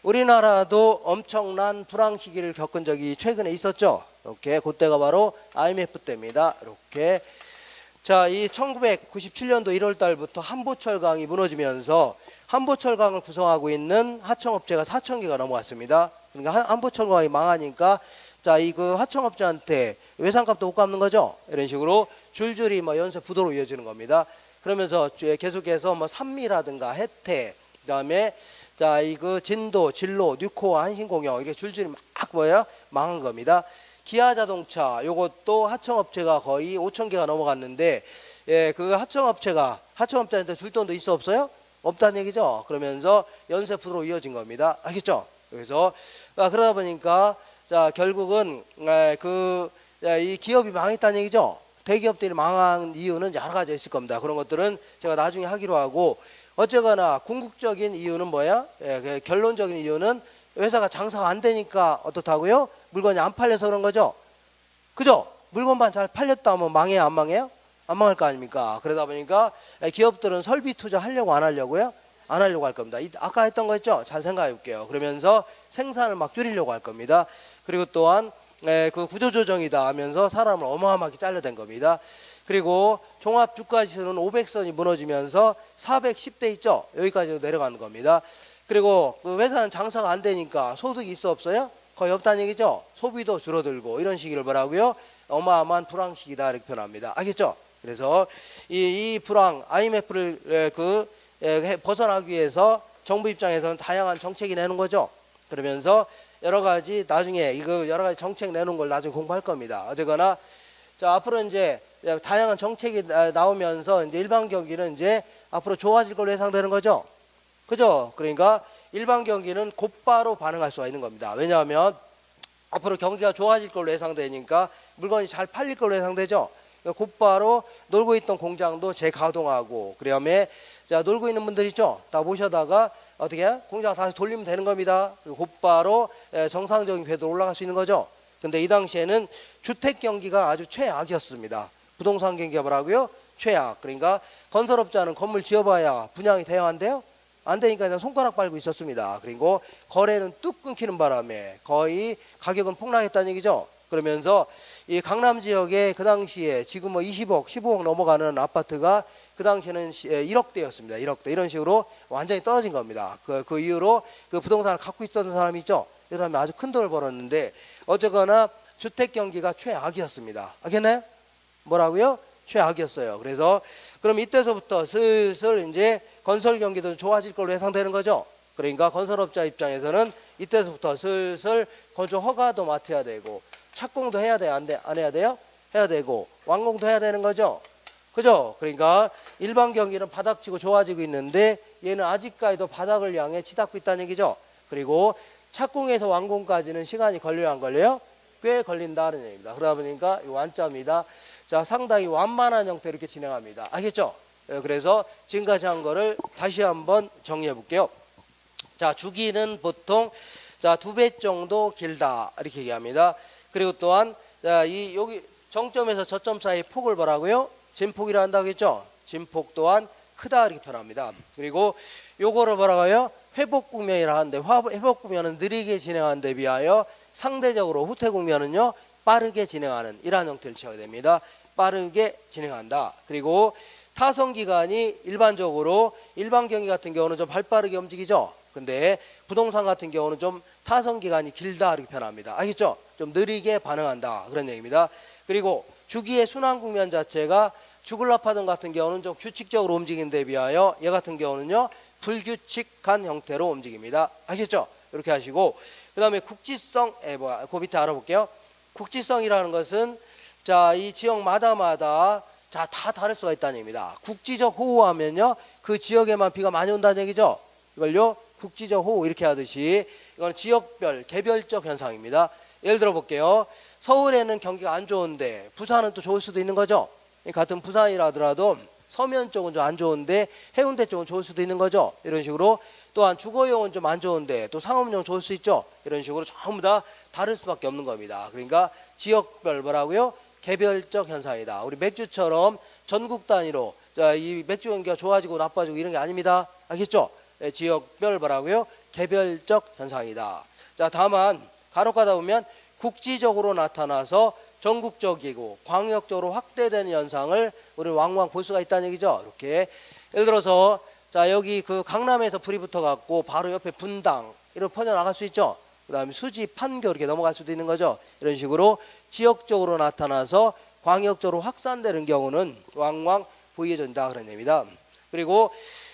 우리나라도 엄청난 불황 시기를 겪은 적이 최근에 있었죠. 이렇게 그때가 바로 IMF 때입니다. 이렇게 자, 이 1997년도 1월 달부터 한보철강이 무너지면서 한보철강을 구성하고 있는 하청업체가 4,000개가 넘어왔습니다. 그러니까 한보철강이 망하니까 자, 이 그 하청업체한테 외상값도 못 갚는 거죠. 이런 식으로 줄줄이 뭐 연쇄 부도로 이어지는 겁니다. 그러면서 계속해서 뭐 산미라든가 혜태, 그다음에 자, 이 그 진도, 진로, 뉴코와 한신공영 이렇게 줄줄이 막 뭐예요? 망한 겁니다. 기아자동차 요것도 하청업체가 거의 5,000개가 넘어갔는데 예, 그 하청업체한테 줄 돈도 있어 없어요? 없다는 얘기죠. 그러면서 연쇄 부도로 이어진 겁니다. 알겠죠? 그래서 그러다 보니까 자, 결국은 이 기업이 망했다는 얘기죠. 대기업들이 망한 이유는 여러 가지 있을 겁니다. 그런 것들은 제가 나중에 하기로 하고 어쨌거나 궁극적인 이유는 뭐야? 예, 결론적인 이유는 회사가 장사가 안 되니까 어떻다고요? 물건이 안 팔려서 그런 거죠. 그죠? 물건만 잘 팔렸다 하면 망해요? 안 망해요? 안 망할 거 아닙니까? 그러다 보니까 기업들은 설비 투자 하려고 안 하려고요? 안 하려고 할 겁니다. 아까 했던 거 있죠? 잘 생각해 볼게요. 그러면서 생산을 막 줄이려고 할 겁니다. 그리고 또한 그 구조조정이다 하면서 사람을 어마어마하게 잘라댄 겁니다. 그리고 종합주가지수는 500선이 무너지면서 410대 있죠? 여기까지 내려가는 겁니다. 그리고 그 회사는 장사가 안 되니까 소득이 있어 없어요? 거의 없다는 얘기죠. 소비도 줄어들고 이런 시기를 뭐라고요? 어마어마한 불황 시기다 이렇게 표현합니다. 알겠죠? 그래서 이 불황 IMF를 벗어나기 위해서 정부 입장에서는 다양한 정책이 내는 거죠. 그러면서 여러 가지 나중에 여러 가지 정책 내놓은 걸 나중에 공부할 겁니다. 어쨌거나 자, 앞으로 이제 다양한 정책이 나오면서 이제 일반 경기는 이제 앞으로 좋아질 걸로 예상되는 거죠. 그죠? 그러니까 일반 경기는 곧바로 반응할 수가 있는 겁니다. 왜냐하면 앞으로 경기가 좋아질 걸로 예상되니까 물건이 잘 팔릴 걸로 예상되죠. 그러니까 곧바로 놀고 있던 공장도 재가동하고 그다음에 자, 놀고 있는 분들 있죠. 다 모셔다가 어떻게 공장 다시 돌리면 되는 겁니다. 곧바로 정상적인 궤도로 올라갈 수 있는 거죠. 근데 이 당시에는 주택 경기가 아주 최악이었습니다. 부동산 경기가 뭐라고요? 최악. 그러니까 건설업자는 건물 지어봐야 분양이 돼야 한대요. 안 되니까 그냥 손가락 빨고 있었습니다. 그리고 거래는 뚝 끊기는 바람에 거의 가격은 폭락했다는 얘기죠. 그러면서 이 강남 지역에 그 당시에 지금 뭐 20억, 15억 넘어가는 아파트가 그 당시에는 1억대였습니다. 1억대. 이런 식으로 완전히 떨어진 겁니다. 그 이후로 그 부동산을 갖고 있었던 사람이 있죠. 이 사람이 아주 큰 돈을 벌었는데 어쨌거나 주택 경기가 최악이었습니다. 알겠나요? 뭐라고요? 최악이었어요. 그래서 그럼 이때서부터 슬슬 이제 건설 경기도 좋아질 걸로 예상되는 거죠. 그러니까 건설업자 입장에서는 이때서부터 슬슬 건축 허가도 맡아야 되고 착공도 해야 돼요? 안 해야 돼요? 해야 되고 완공도 해야 되는 거죠. 그죠? 그러니까 일반 경기는 바닥치고 좋아지고 있는데 얘는 아직까지도 바닥을 향해 치닫고 있다는 얘기죠. 그리고 착공에서 완공까지는 시간이 걸려요? 안 걸려요? 꽤 걸린다는 얘기입니다. 그러다 보니까 이 완자입니다. 자, 상당히 완만한 형태로 이렇게 진행합니다. 알겠죠? 그래서 지금까지 한 거를 다시 한번 정리해 볼게요. 자, 주기는 보통 자, 2배 정도 길다 이렇게 얘기합니다. 그리고 또한 자, 여기 정점에서 저점 사이 폭을 뭐라고요? 진폭이라 한다고 했죠? 진폭 또한 크다 이렇게 표현합니다. 그리고 요거를 뭐라고 해요? 회복 국면이라 하는데 회복 국면은 느리게 진행하는 데 비하여 상대적으로 후퇴 국면은요 빠르게 진행하는 이러한 형태를 취하게 됩니다. 빠르게 진행한다. 그리고 타선 기간이 일반적으로 일반 경기 같은 경우는 좀 발빠르게 움직이죠. 근데 부동산 같은 경우는 좀 타선 기간이 길다 이렇게 표현합니다. 알겠죠? 좀 느리게 반응한다 그런 얘기입니다. 그리고 주기의 순환 국면 자체가 주글랍 파동 같은 경우는 좀 규칙적으로 움직이는 데 비하여 얘 같은 경우는요 불규칙한 형태로 움직입니다. 알겠죠? 이렇게 하시고 그 다음에 국지성 그 밑에 알아볼게요. 국지성이라는 것은 자, 이 지역마다마다 자, 다 다를 수가 있다는 얘기입니다. 국지적 호우하면요 그 지역에만 비가 많이 온다는 얘기죠. 이걸요 국지적 호우 이렇게 하듯이 이건 지역별 개별적 현상입니다. 예를 들어 볼게요. 서울에는 경기가 안 좋은데 부산은 또 좋을 수도 있는 거죠. 같은 부산이라 하더라도 서면 쪽은 좀 안 좋은데 해운대 쪽은 좋을 수도 있는 거죠. 이런 식으로 또한 주거용은 좀 안 좋은데 또 상업용 좋을 수 있죠. 이런 식으로 전부 다 다를 수밖에 없는 겁니다. 그러니까 지역별 뭐라고요? 개별적 현상이다. 우리 맥주처럼 전국 단위로 이 맥주 경기가 좋아지고 나빠지고 이런 게 아닙니다. 알겠죠? 지역별 뭐라고요? 개별적 현상이다. 자, 다만 간혹가다 보면 국지적으로 나타나서 전국적이고 광역적으로 확대되는 현상을 우리 왕왕 볼 수가 있다는 얘기죠. 이렇게 예를 들어서 자, 여기 그 강남에서 불이 붙어 갖고 바로 옆에 분당 이렇게 퍼져 나갈 수 있죠. 그다음에 수지, 판교 이렇게 넘어갈 수도 있는 거죠. 이런 식으로 지역적으로 나타나서 광역적으로 확산되는 경우는 왕왕 보여진다 그런 얘기입니다. 그리고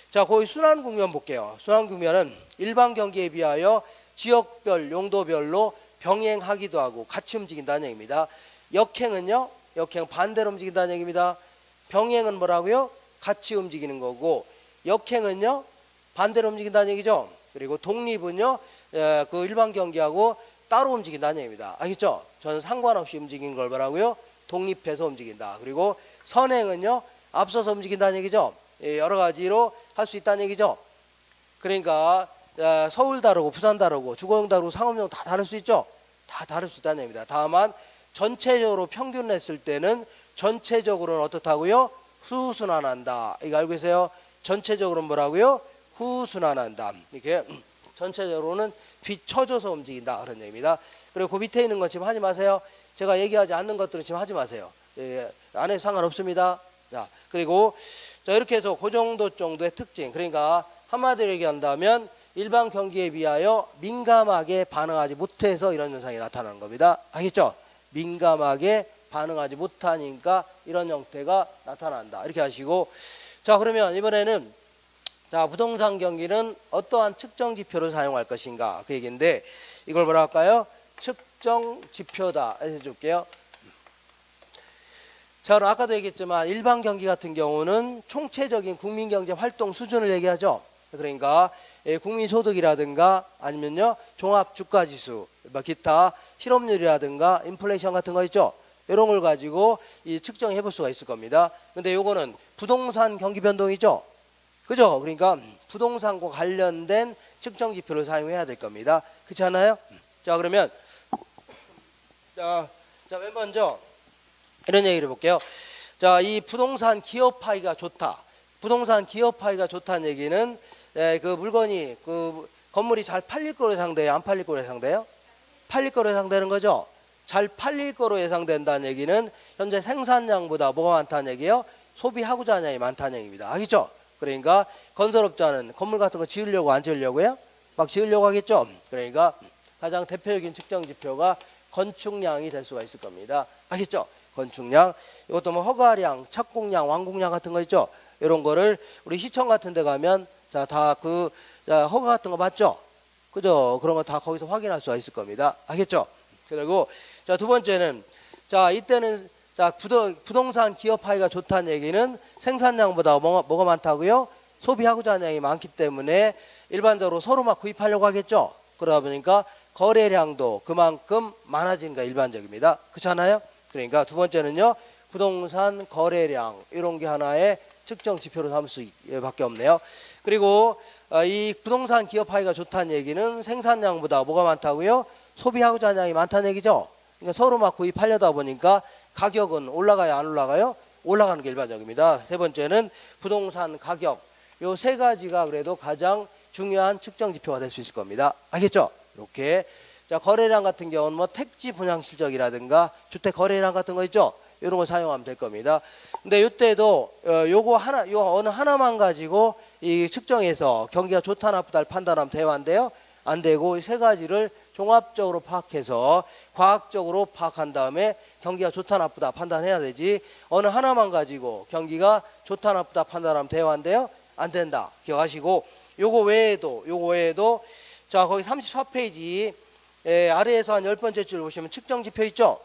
자, 거기 순환 국면 볼게요. 순환 국면은 일반 경기에 비하여 지역별, 용도별로 병행하기도 하고 같이 움직인다는 얘기입니다. 역행은요, 역행 반대로 움직인다는 얘기입니다. 병행은 뭐라고요? 같이 움직이는 거고, 역행은요 반대로 움직인다는 얘기죠. 그리고 독립은요 그 일반 경기하고 따로 움직인다는 얘기입니다. 알겠죠? 저는 상관없이 움직이는 걸 뭐라고요? 독립해서 움직인다. 그리고 선행은요 앞서서 움직인다는 얘기죠. 여러 가지로 할 수 있다는 얘기죠. 그러니까 서울 다르고 부산 다르고 주거용 다르고 상업용 다 다를 수 있죠. 다 다를 수 있다는 얘기입니다. 다만 전체적으로 평균냈을 때는 전체적으로는 어떻다고요? 후순환한다. 이거 알고 계세요? 전체적으로는 뭐라고요? 후순환한다. 이렇게 전체적으로는 뒤쳐져서 움직인다 그런 얘기입니다. 그리고 그 밑에 있는 건 지금 하지 마세요. 제가 얘기하지 않는 것들은 지금 하지 마세요. 안 해도 상관없습니다. 자, 그리고 자, 이렇게 해서 그 정도의 특징. 그러니까 한마디로 얘기한다면 일반 경기에 비하여 민감하게 반응하지 못해서 이런 현상이 나타나는 겁니다. 알겠죠? 민감하게 반응하지 못하니까 이런 형태가 나타난다. 이렇게 하시고, 자, 그러면 이번에는 자, 부동산 경기는 어떠한 측정 지표를 사용할 것인가 그 얘기인데, 이걸 뭐라 할까요? 측정 지표다 해줄게요. 자, 그럼 아까도 얘기했지만 일반 경기 같은 경우는 총체적인 국민경제 활동 수준을 얘기하죠. 그러니까 국민소득이라든가 아니면요 종합주가지수, 기타 실업률이라든가 인플레이션 같은 거 있죠. 이런 걸 가지고 이 측정해 볼 수가 있을 겁니다. 근데 요거는 부동산 경기 변동이죠. 그죠? 그러니까 부동산과 관련된 측정 지표를 사용해야 될 겁니다. 그렇지 않아요? 자, 그러면 자, 맨 먼저 이런 얘기를 해볼게요. 자, 이 부동산 기업파이가 좋다. 부동산 기업파이가 좋다는 얘기는 그 물건이 그 건물이 잘 팔릴 거로 예상돼요? 안 팔릴 거로 예상돼요? 팔릴 거로 예상되는 거죠. 잘 팔릴 거로 예상된다는 얘기는 현재 생산량보다 뭐가 많다는 얘기예요? 소비하고자 하는 양이 많다는 얘기입니다. 알겠죠? 그러니까 건설업자는 건물 같은 거 지으려고 안 지으려고요? 막 지으려고 하겠죠? 그러니까 가장 대표적인 측정 지표가 건축량이 될 수가 있을 겁니다. 알겠죠? 건축량. 이것도 뭐 허가량, 착공량, 완공량 같은 거 있죠? 이런 거를 우리 시청 같은 데 가면 자, 다 그 허가 같은 거 맞죠? 그죠? 그런 거 다 거기서 확인할 수가 있을 겁니다. 알겠죠? 그리고 자, 두 번째는 자, 이때는 자, 부동산 기업파이가 좋다는 얘기는 생산량보다 뭐가 많다고요? 소비하고자 하는 양이 많기 때문에 일반적으로 서로 막 구입하려고 하겠죠? 그러다 보니까 거래량도 그만큼 많아지는 게 일반적입니다. 그렇잖아요? 그러니까 두 번째는요, 부동산 거래량 이런 게 하나의 측정 지표로 삼을 수밖에 없네요. 그리고 이 부동산 기업파이가 좋다는 얘기는 생산량보다 뭐가 많다고요? 소비하고자 하는 양이 많다는 얘기죠. 그러니까 서로 막 구입하려다 보니까 가격은 올라가요, 안 올라가요? 올라가는 게 일반적입니다. 세 번째는 부동산 가격. 요 세 가지가 그래도 가장 중요한 측정 지표가 될 수 있을 겁니다. 알겠죠? 이렇게. 자, 거래량 같은 경우는 뭐 택지 분양 실적이라든가 주택 거래량 같은 거 있죠? 이런 걸 사용하면 될 겁니다. 근데 이때도 요 어느 하나만 가지고 이 측정해서 경기가 좋다 나쁘다를 판단하면 대화인데요. 안 되고 이 세 가지를 종합적으로 파악해서 과학적으로 파악한 다음에 경기가 좋다 나쁘다 판단해야 되지, 어느 하나만 가지고 경기가 좋다 나쁘다 판단하면 대화인데요. 안 된다. 기억하시고, 요거 외에도 자, 거기 34페이지 아래에서 한 10번째 줄 보시면 측정 지표 있죠?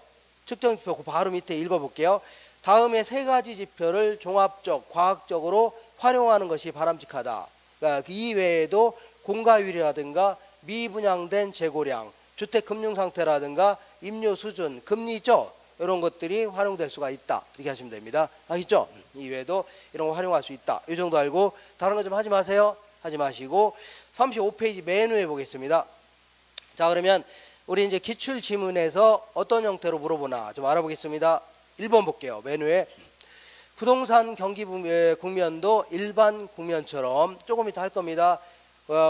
측정 지표 그 바로 밑에 읽어볼게요. 다음에 세 가지 지표를 종합적, 과학적으로 활용하는 것이 바람직하다. 그러니까 그 이외에도 공가율이라든가 미분양된 재고량, 주택 금융 상태라든가 임료 수준, 금리 있죠? 이런 것들이 활용될 수가 있다. 이렇게 하시면 됩니다. 아시죠? 이외에도 이런 거 활용할 수 있다. 이 정도 알고 다른 거 좀 하지 마세요. 하지 마시고 35페이지 맨 위에 보겠습니다. 자, 그러면 우리 이제 기출 지문에서 어떤 형태로 물어보나 좀 알아보겠습니다. 1번 볼게요. 맨 위에 부동산 경기 국면도 일반 국면처럼 조금 이따 할 겁니다.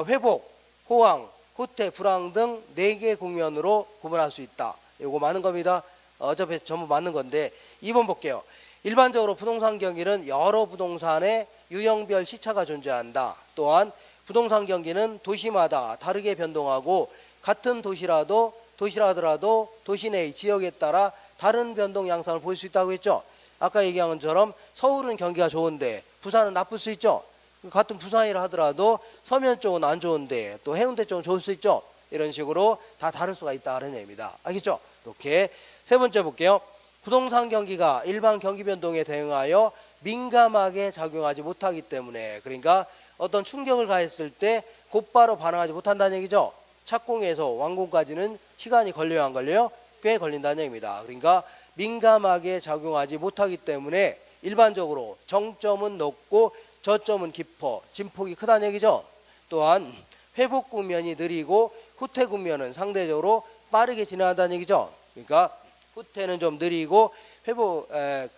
회복, 호황, 후퇴, 불황 등 4개 국면으로 구분할 수 있다. 이거 맞는 겁니다. 어차피 전부 맞는 건데 2번 볼게요. 일반적으로 부동산 경기는 여러 부동산의 유형별 시차가 존재한다. 또한 부동산 경기는 도시마다 다르게 변동하고 같은 도시라더라도 도시 내 지역에 따라 다른 변동 양상을 보일 수 있다고 했죠. 아까 얘기한 것처럼 서울은 경기가 좋은데 부산은 나쁠 수 있죠. 같은 부산이라 하더라도 서면 쪽은 안 좋은데 또 해운대 쪽은 좋을 수 있죠. 이런 식으로 다 다를 수가 있다는 얘기입니다. 알겠죠? 이렇게 세 번째 볼게요. 부동산 경기가 일반 경기 변동에 대응하여 민감하게 작용하지 못하기 때문에, 그러니까 어떤 충격을 가했을 때 곧바로 반응하지 못한다는 얘기죠. 착공에서 완공까지는 시간이 걸려요, 안 걸려요? 꽤 걸린다는 얘기입니다. 그러니까 민감하게 작용하지 못하기 때문에 일반적으로 정점은 높고 저점은 깊어 진폭이 크다는 얘기죠. 또한 회복 국면이 느리고 후퇴 국면은 상대적으로 빠르게 진행한다는 얘기죠. 그러니까 후퇴는 좀 느리고 회복은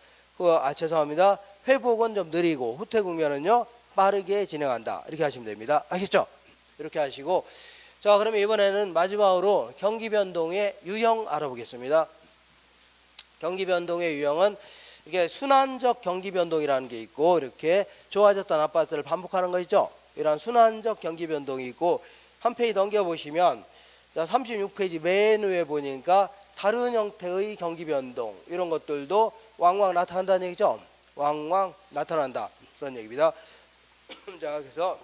좀 느리고 후퇴 국면은요 빠르게 진행한다. 이렇게 하시면 됩니다. 아시겠죠? 이렇게 하시고, 자, 그러면 이번에는 마지막으로 경기 변동의 유형 알아보겠습니다. 경기 변동의 유형은 이게 순환적 경기 변동이라는 게 있고, 이렇게 좋아졌다 나빴다를 반복하는 거 있죠. 이런 순환적 경기 변동이 있고, 한 페이지 넘겨 보시면 36페이지 맨 위에 보니까 다른 형태의 경기 변동 이런 것들도 왕왕 나타난다는 얘기죠. 왕왕 나타난다 그런 얘기입니다. 자, 그래서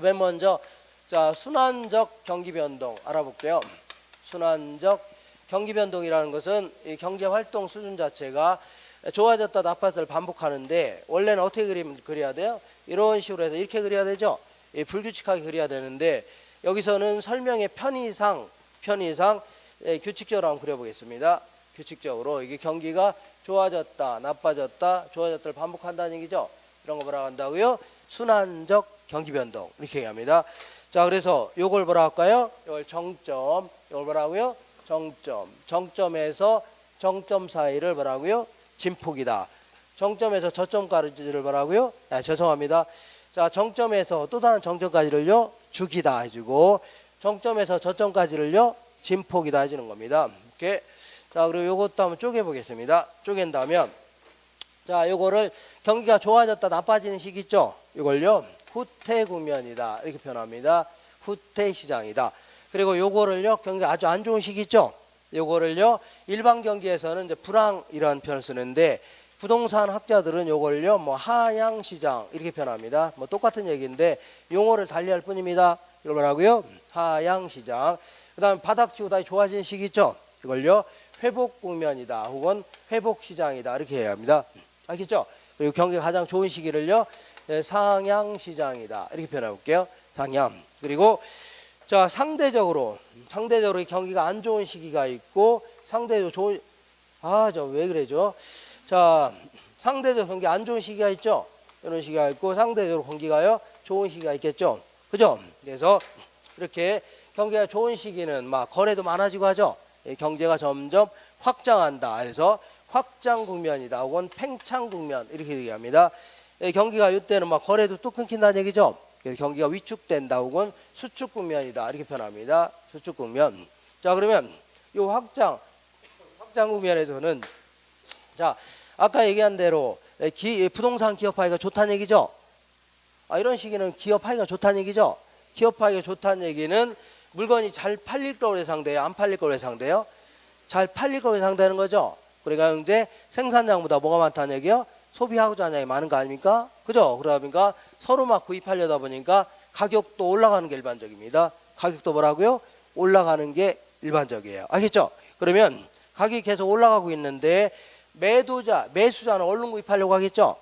맨 먼저 순환적 경기 변동 알아볼게요. 순환적 경기 변동이라는 것은 이 경제 활동 수준 자체가 좋아졌다 나빴다를 반복하는데, 원래는 어떻게 그려야 돼요? 이런 식으로 해서 이렇게 그려야 되죠. 불규칙하게 그려야 되는데, 여기서는 설명의 편의상 규칙적으로 한번 그려보겠습니다. 규칙적으로 이게 경기가 좋아졌다 나빠졌다 좋아졌다를 반복한다는 얘기죠. 이런 거 뭐라고 한다고요? 순환적 경기 변동 이렇게 얘기합니다. 자, 그래서 요걸 뭐라 할까요? 요걸 정점, 요걸 뭐라고요? 정점에서 정점 사이를 뭐라고요? 진폭이다. 정점에서 저점까지를 뭐라고요? 죄송합니다. 자, 정점에서 또 다른 정점까지를요 주기다 해주고, 정점에서 저점까지를요 진폭이다 해주는 겁니다. 이렇게. 자, 그리고 요것도 한번 쪼개 보겠습니다. 쪼갠다면, 자, 요거를 경기가 좋아졌다 나빠지는 시기 있죠. 이걸요 후퇴 국면이다 이렇게 표현합니다. 후퇴 시장이다. 그리고 요거를요 경기가 아주 안 좋은 시기 있죠. 요거를요 일반 경기에서는 이제 불황이라는 표현을 쓰는데, 부동산 학자들은 요걸요 하향 시장 이렇게 표현합니다. 똑같은 얘기인데 용어를 달리할 뿐입니다. 이걸 뭐라고요? 하향 시장. 그다음에 바닥치고 다시 좋아지는 시기 있죠. 이걸요 회복 국면이다 혹은 회복 시장이다 이렇게 해야 합니다. 알겠죠? 그리고 경기가 가장 좋은 시기를요 상향 시장이다 이렇게 표현해 볼게요. 상향. 그리고 자, 상대적으로 이 경기가 안 좋은 시기가 있고, 상대적으로 좋은, 저 왜 그래죠? 자, 상대적으로 경기 안 좋은 시기가 있죠. 이런 시기가 있고, 상대적으로 경기가요 좋은 시기가 있겠죠. 그죠? 그래서 이렇게 경기가 좋은 시기는 거래도 많아지고 하죠. 경제가 점점 확장한다. 그래서 확장 국면이다 혹은 팽창 국면 이렇게 얘기합니다. 경기가 이때는 거래도 또 끊긴다는 얘기죠. 그래서 경기가 위축된다 혹은 수축 국면이다 이렇게 표현합니다. 수축 국면. 자, 그러면 이 확장 국면에서는, 자, 아까 얘기한 대로 부동산 기업하기가 좋다는 얘기죠. 이런 시기는 기업하기가 좋다는 얘기죠. 기업하기가 좋다는 얘기는 물건이 잘 팔릴 거로 예상돼요, 안 팔릴 거로 예상돼요? 잘 팔릴 거로 예상되는 거죠. 그러니까 이제 생산량보다 뭐가 많다는 얘기요? 소비하고자 하는 양이 많은 거 아닙니까? 그죠? 그러다 보니까 서로 구입하려다 보니까 가격도 올라가는 게 일반적입니다. 가격도 뭐라고요? 올라가는 게 일반적이에요. 알겠죠? 그러면 가격이 계속 올라가고 있는데 매수자는 얼른 구입하려고 하겠죠?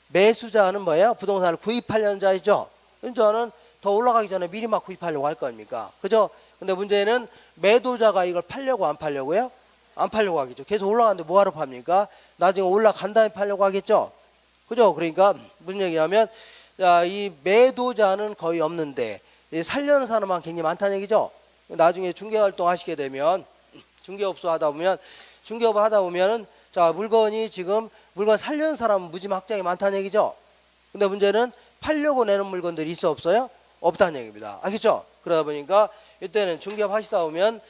매수자는 뭐예요? 부동산을 구입하려는 자이죠. 저는 더 올라가기 전에 미리 구입하려고 할 거 아닙니까? 그죠? 근데 문제는 매도자가 이걸 팔려고 안 팔려고요? 안 팔려고 하겠죠. 계속 올라가는데 뭐하러 팝니까? 나중에 올라간 다음에 팔려고 하겠죠. 그죠? 그러니까 무슨 얘기냐면, 이 매도자는 거의 없는데 살려는 사람만 굉장히 많다는 얘기죠. 나중에 중개활동 하시게 되면, 중개업소 하다 보면 중개업을 하다 보면은 자, 물건이 지금 물건 살려는 사람은 무지막지하게 많다는 얘기죠. 근데 문제는 팔려고 내는 물건들이 있어 없어요? 없다는 얘기입니다. 알겠죠? 그러다 보니까 이때는 중개업 하시다 보면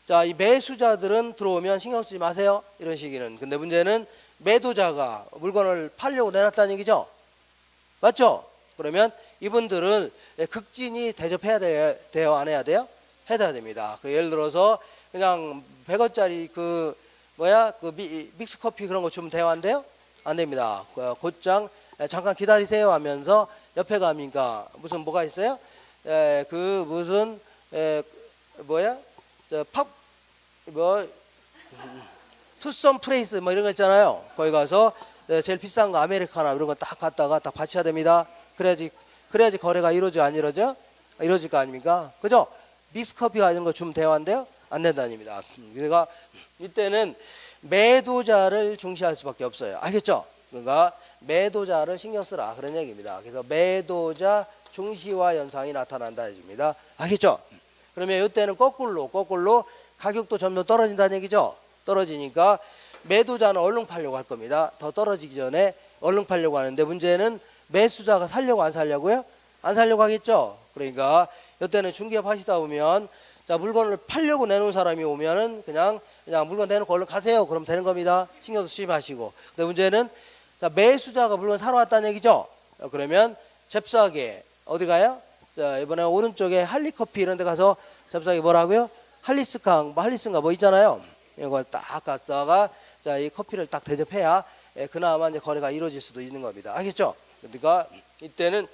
자, 이 매수자들은 들어오면 신경 쓰지 마세요. 이런 식이는. 근데 문제는 매도자가 물건을 팔려고 내놨다는 얘기죠. 맞죠? 그러면 이분들은 극진히 대접해야 돼요? 안 해야 돼요? 해야 됩니다. 예를 들어서 그냥 100원짜리 그 믹스 커피 그런 거 주면 돼요? 안 돼요? 안 됩니다. 곧장 잠깐 기다리세요 하면서 옆에 가니까 무슨 뭐가 있어요? 그 무슨 투썸 프레이스 뭐 이런 거 있잖아요. 거기 가서 제일 비싼 거 아메리카노 이런 거 딱 갖다가 딱 바쳐야 됩니다. 그래야지 거래가 이루어져 안 이루어져? 이루어질 거 아닙니까? 그죠? 믹스 커피가 이런 거 주면 돼요? 안 돼요? 안 된다입니다. 그러니까 이때는 매도자를 중시할 수밖에 없어요. 알겠죠? 그러니까 매도자를 신경 쓰라 그런 얘기입니다. 그래서 매도자 중시화 현상이 나타난다 얘기입니다. 알겠죠? 그러면 이때는 거꾸로 가격도 점점 떨어진다는 얘기죠. 떨어지니까 매도자는 얼른 팔려고 할 겁니다. 더 떨어지기 전에 얼른 팔려고 하는데 문제는 매수자가 살려고 안 살려고요? 안 살려고 하겠죠. 그러니까 이때는 중개업 하시다 보면 자, 물건을 팔려고 내놓은 사람이 오면은 그냥 물건 내놓고 얼른 가세요. 그럼 되는 겁니다. 신경 쓰지 마시고. 근데 문제는 자, 매수자가 물건 사러 왔다는 얘기죠. 그러면 잽싸게 어디 가요? 자, 이번에 오른쪽에 할리커피 이런 데 가서 잽싸게 뭐라고요? 할리스인가 뭐 있잖아요. 이거 딱 갔다가 자, 이 커피를 딱 대접해야 그나마 이제 거래가 이루어질 수도 있는 겁니다. 알겠죠? 그러니까 이때는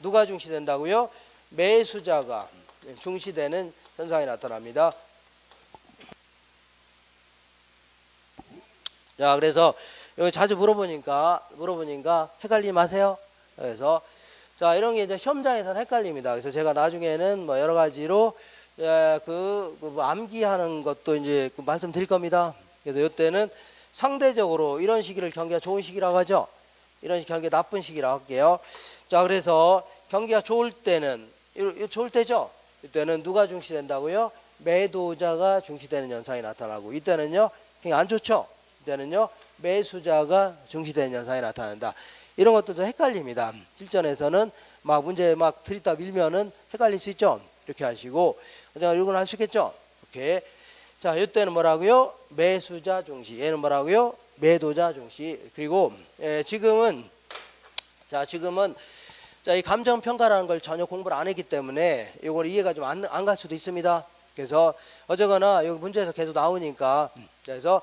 누가 중시된다고요? 매수자가 중시되는 현상이 나타납니다. 자, 그래서 여기 자주 물어보니까 헷갈리지 마세요. 그래서 자, 이런 게 이제 시험장에서는 헷갈립니다. 그래서 제가 나중에는 뭐 여러 가지로 뭐 암기하는 것도 이제 말씀드릴 겁니다. 그래서 이때는 상대적으로 이런 시기를 경기가 좋은 시기라고 하죠. 이런 경기가 나쁜 시기라고 할게요. 자, 그래서 경기가 좋을 때는 좋을 때죠. 이때는 누가 중시된다고요? 매도자가 중시되는 현상이 나타나고 이때는요 그냥 안 좋죠. 이때는요 매수자가 중시되는 현상이 나타난다. 이런 것도 좀 헷갈립니다. 실전에서는 막 문제 막 들이다 밀면은 헷갈릴 수 있죠. 이렇게 하시고 제가 이건 할 수 있겠죠. 이렇게 자, 이때는 뭐라고요? 매수자 중시. 얘는 뭐라고요? 매도자 중시. 그리고 지금은 자, 이 감정 평가라는 걸 전혀 공부를 안 했기 때문에 이걸 이해가 좀 안 갈 수도 있습니다. 그래서 어쨌거나 여기 문제에서 계속 나오니까 그래서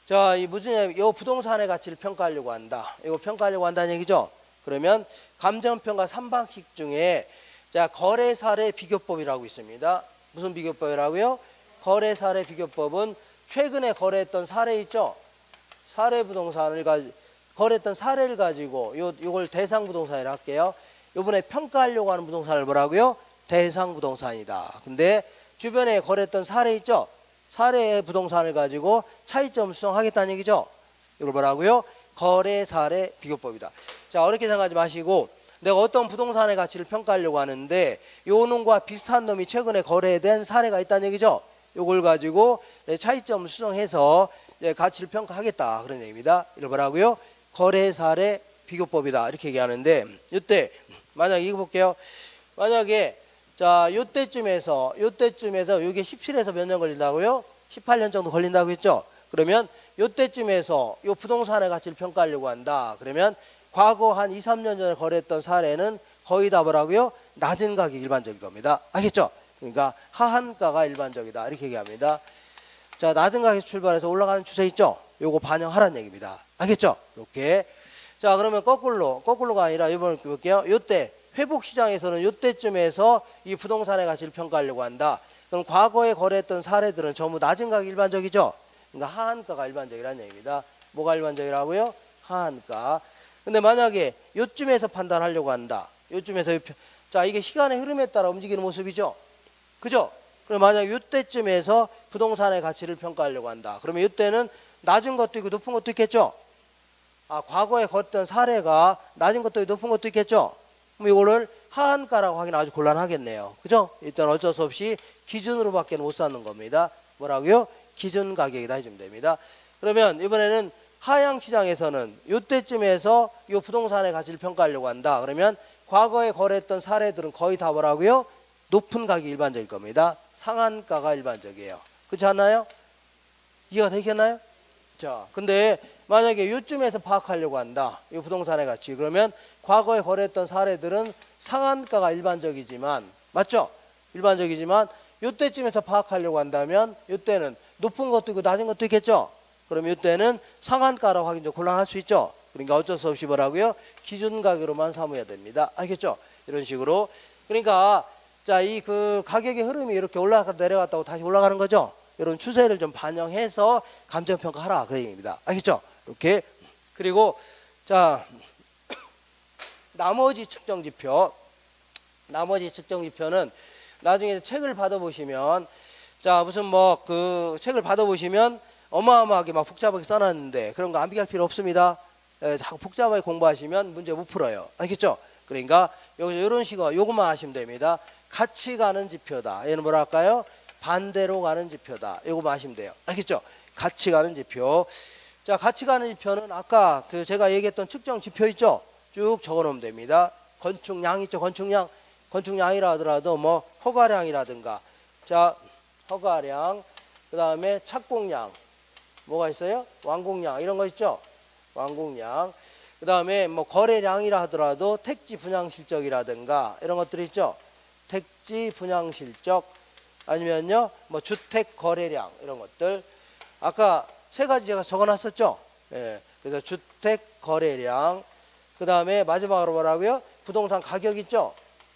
자, 이 부동산의 가치를 평가하려고 한다. 이거 평가하려고 한다는 얘기죠. 그러면 감정평가 3방식 중에 자, 거래 사례 비교법이라고 있습니다. 무슨 비교법이라고요? 거래 사례 비교법은 최근에 거래했던 사례 있죠. 사례 부동산을 거래했던 사례를 가지고 요걸 대상 부동산이라 할게요. 요번에 평가하려고 하는 부동산을 뭐라고요? 대상 부동산이다. 근데 주변에 거래했던 사례 있죠? 사례 부동산을 가지고 차이점 수정하겠다는 얘기죠. 이걸 뭐라고요? 거래 사례 비교법이다. 자, 어렵게 생각하지 마시고 내가 어떤 부동산의 가치를 평가하려고 하는데 요 놈과 비슷한 놈이 최근에 거래된 사례가 있다는 얘기죠. 요걸 가지고 차이점 수정해서 가치를 평가하겠다 그런 얘기입니다. 이걸 뭐라고요? 거래 사례 비교법이다 이렇게 얘기하는데 이때 만약에 이거 볼게요. 만약에 자, 요때쯤에서 요게 17에서 몇 년 걸린다고요? 18년 정도 걸린다고 했죠. 그러면 요때쯤에서 요 부동산의 가치를 평가하려고 한다. 그러면 과거 한 2, 3년 전에 거래했던 사례는 거의 다 뭐라고요? 낮은 가격이 일반적인 겁니다. 알겠죠? 그러니까 하한가가 일반적이다 이렇게 얘기합니다. 자, 낮은 가격 출발해서 올라가는 추세 있죠? 요거 반영하라는 얘기입니다. 알겠죠? 이렇게. 자, 그러면 거꾸로가 아니라 이번에 볼게요. 요때 회복 시장에서는 요때쯤에서 이 부동산의 가치를 평가하려고 한다. 그럼 과거에 거래했던 사례들은 전부 낮은 가격이 일반적이죠? 그러니까 하한가가 일반적이라는 얘기입니다. 뭐가 일반적이라고요? 하한가. 근데 만약에 요쯤에서 판단하려고 한다. 요쯤에서 자, 이게 시간의 흐름에 따라 움직이는 모습이죠. 그죠? 그럼 만약 요때쯤에서 부동산의 가치를 평가하려고 한다. 그러면 요때는 낮은 것도 있고 높은 것도 있겠죠? 아, 과거에 거랬던 사례가 낮은 것도 있고 높은 것도 있겠죠? 그럼 이거를 하한가라고 하기는 아주 곤란하겠네요. 그죠? 일단 어쩔 수 없이 기준으로밖에 못 사는 겁니다. 뭐라고요? 기준 가격이다 해주면 됩니다. 그러면 이번에는 하향 시장에서는 이때쯤에서 이 부동산의 가치를 평가하려고 한다. 그러면 과거에 거래했던 사례들은 거의 다 뭐라고요? 높은 가격이 일반적일 겁니다. 상한가가 일반적이에요. 그렇지 않나요? 이해가 되겠나요? 자, 근데 만약에 이쯤에서 파악하려고 한다. 이 부동산의 가치. 그러면 과거에 거래했던 사례들은 상한가가 일반적이지만, 맞죠? 일반적이지만 이때쯤에서 파악하려고 한다면 이때는 높은 것도 있고 낮은 것도 있겠죠? 그러면 이때는 상한가라고 하긴 좀 곤란할 수 있죠? 그러니까 어쩔 수 없이 뭐라고요? 기준 가격으로만 삼아야 됩니다. 알겠죠? 이런 식으로. 그러니까 자, 이 그 가격의 흐름이 이렇게 올라갔다 내려갔다고 다시 올라가는 거죠? 이런 추세를 좀 반영해서 감정평가하라. 그 얘기입니다. 알겠죠? 이렇게. 그리고 자, 나머지 측정 지표. 나머지 측정 지표는 나중에 책을 받아보시면, 자, 무슨 뭐 그 책을 받아보시면 어마어마하게 막 복잡하게 써놨는데 그런 거 암기할 필요 없습니다. 자꾸 복잡하게 공부하시면 문제 못 풀어요. 알겠죠? 그러니까 이런 식으로 요것만 하시면 됩니다. 같이 가는 지표다. 얘는 뭐라 할까요? 반대로 가는 지표다. 요거만 하시면 돼요. 알겠죠? 같이 가는 지표. 자, 같이 가는 지표는 아까 그 제가 얘기했던 측정 지표 있죠? 쭉 적어 놓으면 됩니다. 건축량 있죠? 건축량. 건축량이라 하더라도 뭐 허가량이라든가, 자, 허가량, 그 다음에 착공량, 뭐가 있어요? 완공량, 이런 거 있죠? 완공량. 그 다음에 뭐 거래량이라 하더라도 택지 분양 실적이라든가 이런 것들이 있죠? 택지 분양 실적, 아니면요 뭐 주택 거래량, 이런 것들. 아까 세 가지 제가 적어놨었죠? 예. 그래서 주택 거래량, 그 다음에 마지막으로 뭐라고요? 부동산 가격 있죠?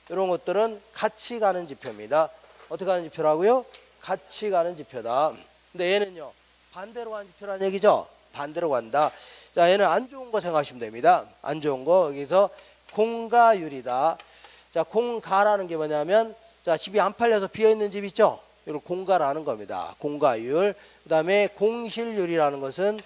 이런 것들은 같이 가는 지표입니다. 어떻게 가는 지표라고요? 같이 가는 지표다. 근데 얘는요 반대로 가는 지표라는 얘기죠? 반대로 간다. 자, 얘는 안 좋은 거 생각하시면 됩니다. 안 좋은 거. 여기서 공가율이다. 자, 공가라는 게 뭐냐면, 자, 집이 안 팔려서 비어있는 집 있죠? 이걸 공가라는 겁니다. 공가율. 그 다음에 공실률이라는 것은,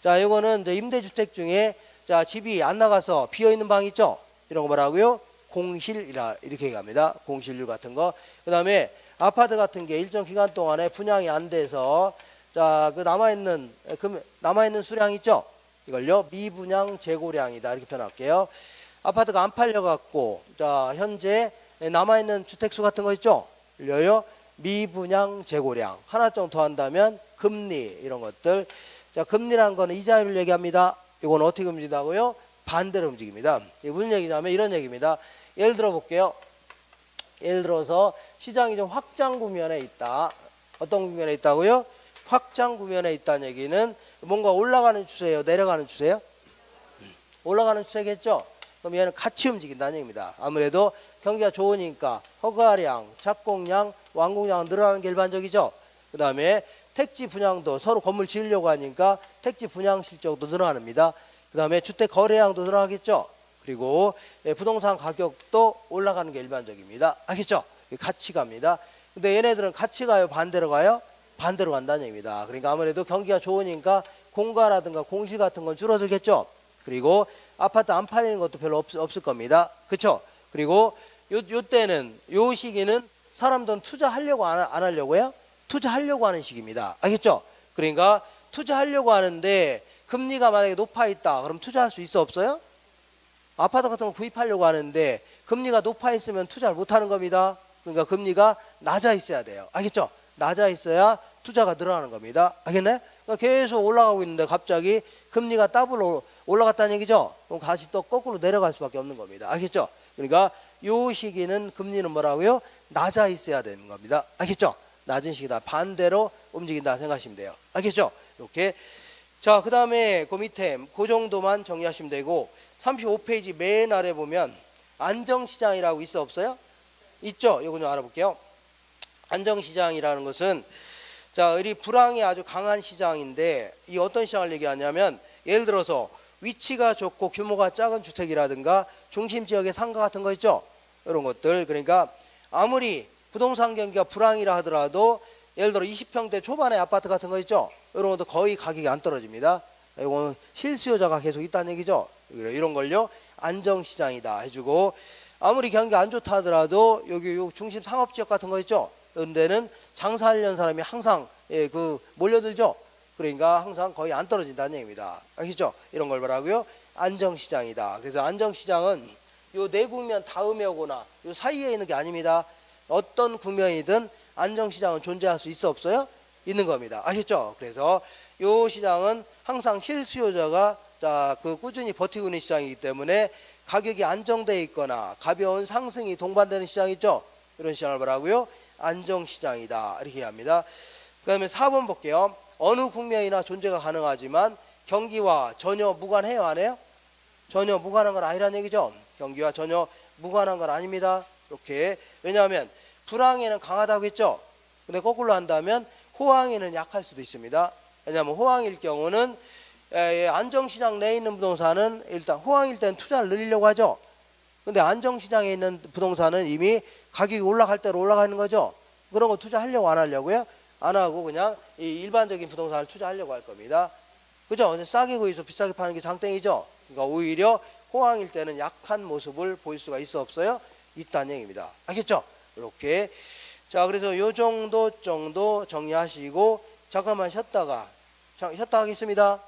자, 이거는 이제 임대주택 중에, 자, 집이 안 나가서 비어있는 방 있죠? 이런 거 뭐라고요? 공실이라 이렇게 얘기합니다. 공실률 같은 거. 그 다음에 아파트 같은 게 일정 기간 동안에 분양이 안 돼서, 자, 그 남아있는 수량 있죠? 이걸요 미분양 재고량이다. 이렇게 표현할게요. 아파트가 안 팔려갖고, 자, 현재 남아있는 주택수 같은 거 있죠? 이걸요 미분양 재고량. 하나 좀 더 한다면 금리, 이런 것들. 자, 금리란 거는 이자율을 얘기합니다. 이건 어떻게 움직인다고요? 반대로 움직입니다. 이게 무슨 얘기냐면 이런 얘기입니다. 예를 들어 볼게요. 예를 들어서 시장이 좀 확장 구면에 있다. 어떤 구면에 있다고요? 확장 구면에 있다는 얘기는 뭔가 올라가는 추세예요? 내려가는 추세예요? 올라가는 추세겠죠? 그럼 얘는 같이 움직인다는 얘기입니다. 아무래도 경기가 좋으니까 허가량, 착공량, 완공량 늘어나는 게 일반적이죠. 그 다음에 택지 분양도 서로 건물 지으려고 하니까 택지 분양 실적도 늘어납니다. 그 다음에 주택 거래량도 늘어나겠죠. 그리고 부동산 가격도 올라가는 게 일반적입니다. 알겠죠? 같이 갑니다. 근데 얘네들은 같이 가요? 반대로 가요? 반대로 간다는 얘기입니다. 그러니까 아무래도 경기가 좋으니까 공가라든가 공실 같은 건 줄어들겠죠. 그리고 아파트 안 팔리는 것도 별로 없을 겁니다. 그렇죠? 그리고 요 때는, 요 시기는 사람들은 투자하려고 안 하려고요? 투자하려고 하는 시기입니다. 알겠죠? 그러니까 투자하려고 하는데 금리가 만약에 높아 있다. 그럼 투자할 수 있어 없어요? 아파트 같은 거 구입하려고 하는데 금리가 높아 있으면 투자를 못 하는 겁니다. 그러니까 금리가 낮아 있어야 돼요. 알겠죠? 낮아 있어야 투자가 늘어나는 겁니다. 알겠나요? 그러니까 계속 올라가고 있는데 갑자기 금리가 더블로 올라갔다는 얘기죠? 그럼 다시 또 거꾸로 내려갈 수밖에 없는 겁니다. 알겠죠? 그러니까 요 시기는 금리는 뭐라고요? 낮아 있어야 되는 겁니다. 알겠죠? 낮은 시기다. 반대로 움직인다 생각하시면 돼요. 알겠죠? 이렇게. 자, 그 다음에 그 밑에 그 정도만 정리하시면 되고, 35페이지 맨 아래 보면 안정시장이라고 있어 없어요? 있죠? 이거 좀 알아볼게요. 안정시장이라는 것은, 자, 이 불황이 아주 강한 시장인데, 이 어떤 시장을 얘기하냐면, 예를 들어서 위치가 좋고 규모가 작은 주택이라든가 중심 지역의 상가 같은 거 있죠? 이런 것들. 그러니까 아무리 부동산 경기가 불황이라 하더라도 예를 들어 20평대 초반의 아파트 같은 거 있죠? 이런 것도 거의 가격이 안 떨어집니다. 이건 실수요자가 계속 있다는 얘기죠. 이런 걸요 안정시장이다 해주고, 아무리 경기가 안 좋다 하더라도 여기 중심 상업지역 같은 거 있죠? 이런 데는 장사하려는 사람이 항상 몰려들죠. 그러니까 항상 거의 안 떨어진다는 얘기입니다. 아시죠? 이런 걸 말하고요. 안정시장이다. 그래서 안정시장은 요 네 국면 다음에 오거나 요 사이에 있는 게 아닙니다. 어떤 국면이든 안정시장은 존재할 수 있어 없어요? 있는 겁니다. 아시죠? 그래서 요 시장은 항상 실수요자가 꾸준히 버티고 있는 시장이기 때문에 가격이 안정되어 있거나 가벼운 상승이 동반되는 시장이죠. 이런 시장을 말하고요. 안정시장이다. 이렇게 합니다. 그 다음에 4번 볼게요. 어느 국면이나 존재가 가능하지만 경기와 전혀 무관해요? 안 해요? 전혀 무관한 건 아니란 얘기죠. 경기와 전혀 무관한 건 아닙니다. 이렇게. 왜냐하면 불황에는 강하다고 했죠. 근데 거꾸로 한다면 호황에는 약할 수도 있습니다. 왜냐하면 호황일 경우는 안정시장 내에 있는 부동산은 일단 호황일 때는 투자를 늘리려고 하죠. 근데 안정시장에 있는 부동산은 이미 가격이 올라갈 대로 올라가는 거죠. 그런 거 투자하려고 안 하려고요? 안 하고 그냥 이 일반적인 부동산을 투자하려고 할 겁니다. 그죠? 싸게 구해서 비싸게 파는 게 장땡이죠. 그러니까 오히려 호황일 때는 약한 모습을 보일 수가 있어 없어요? 있다는 얘기입니다. 알겠죠? 이렇게. 자, 그래서 요 정도 정리하시고 잠깐만 쉬었다가 하겠습니다.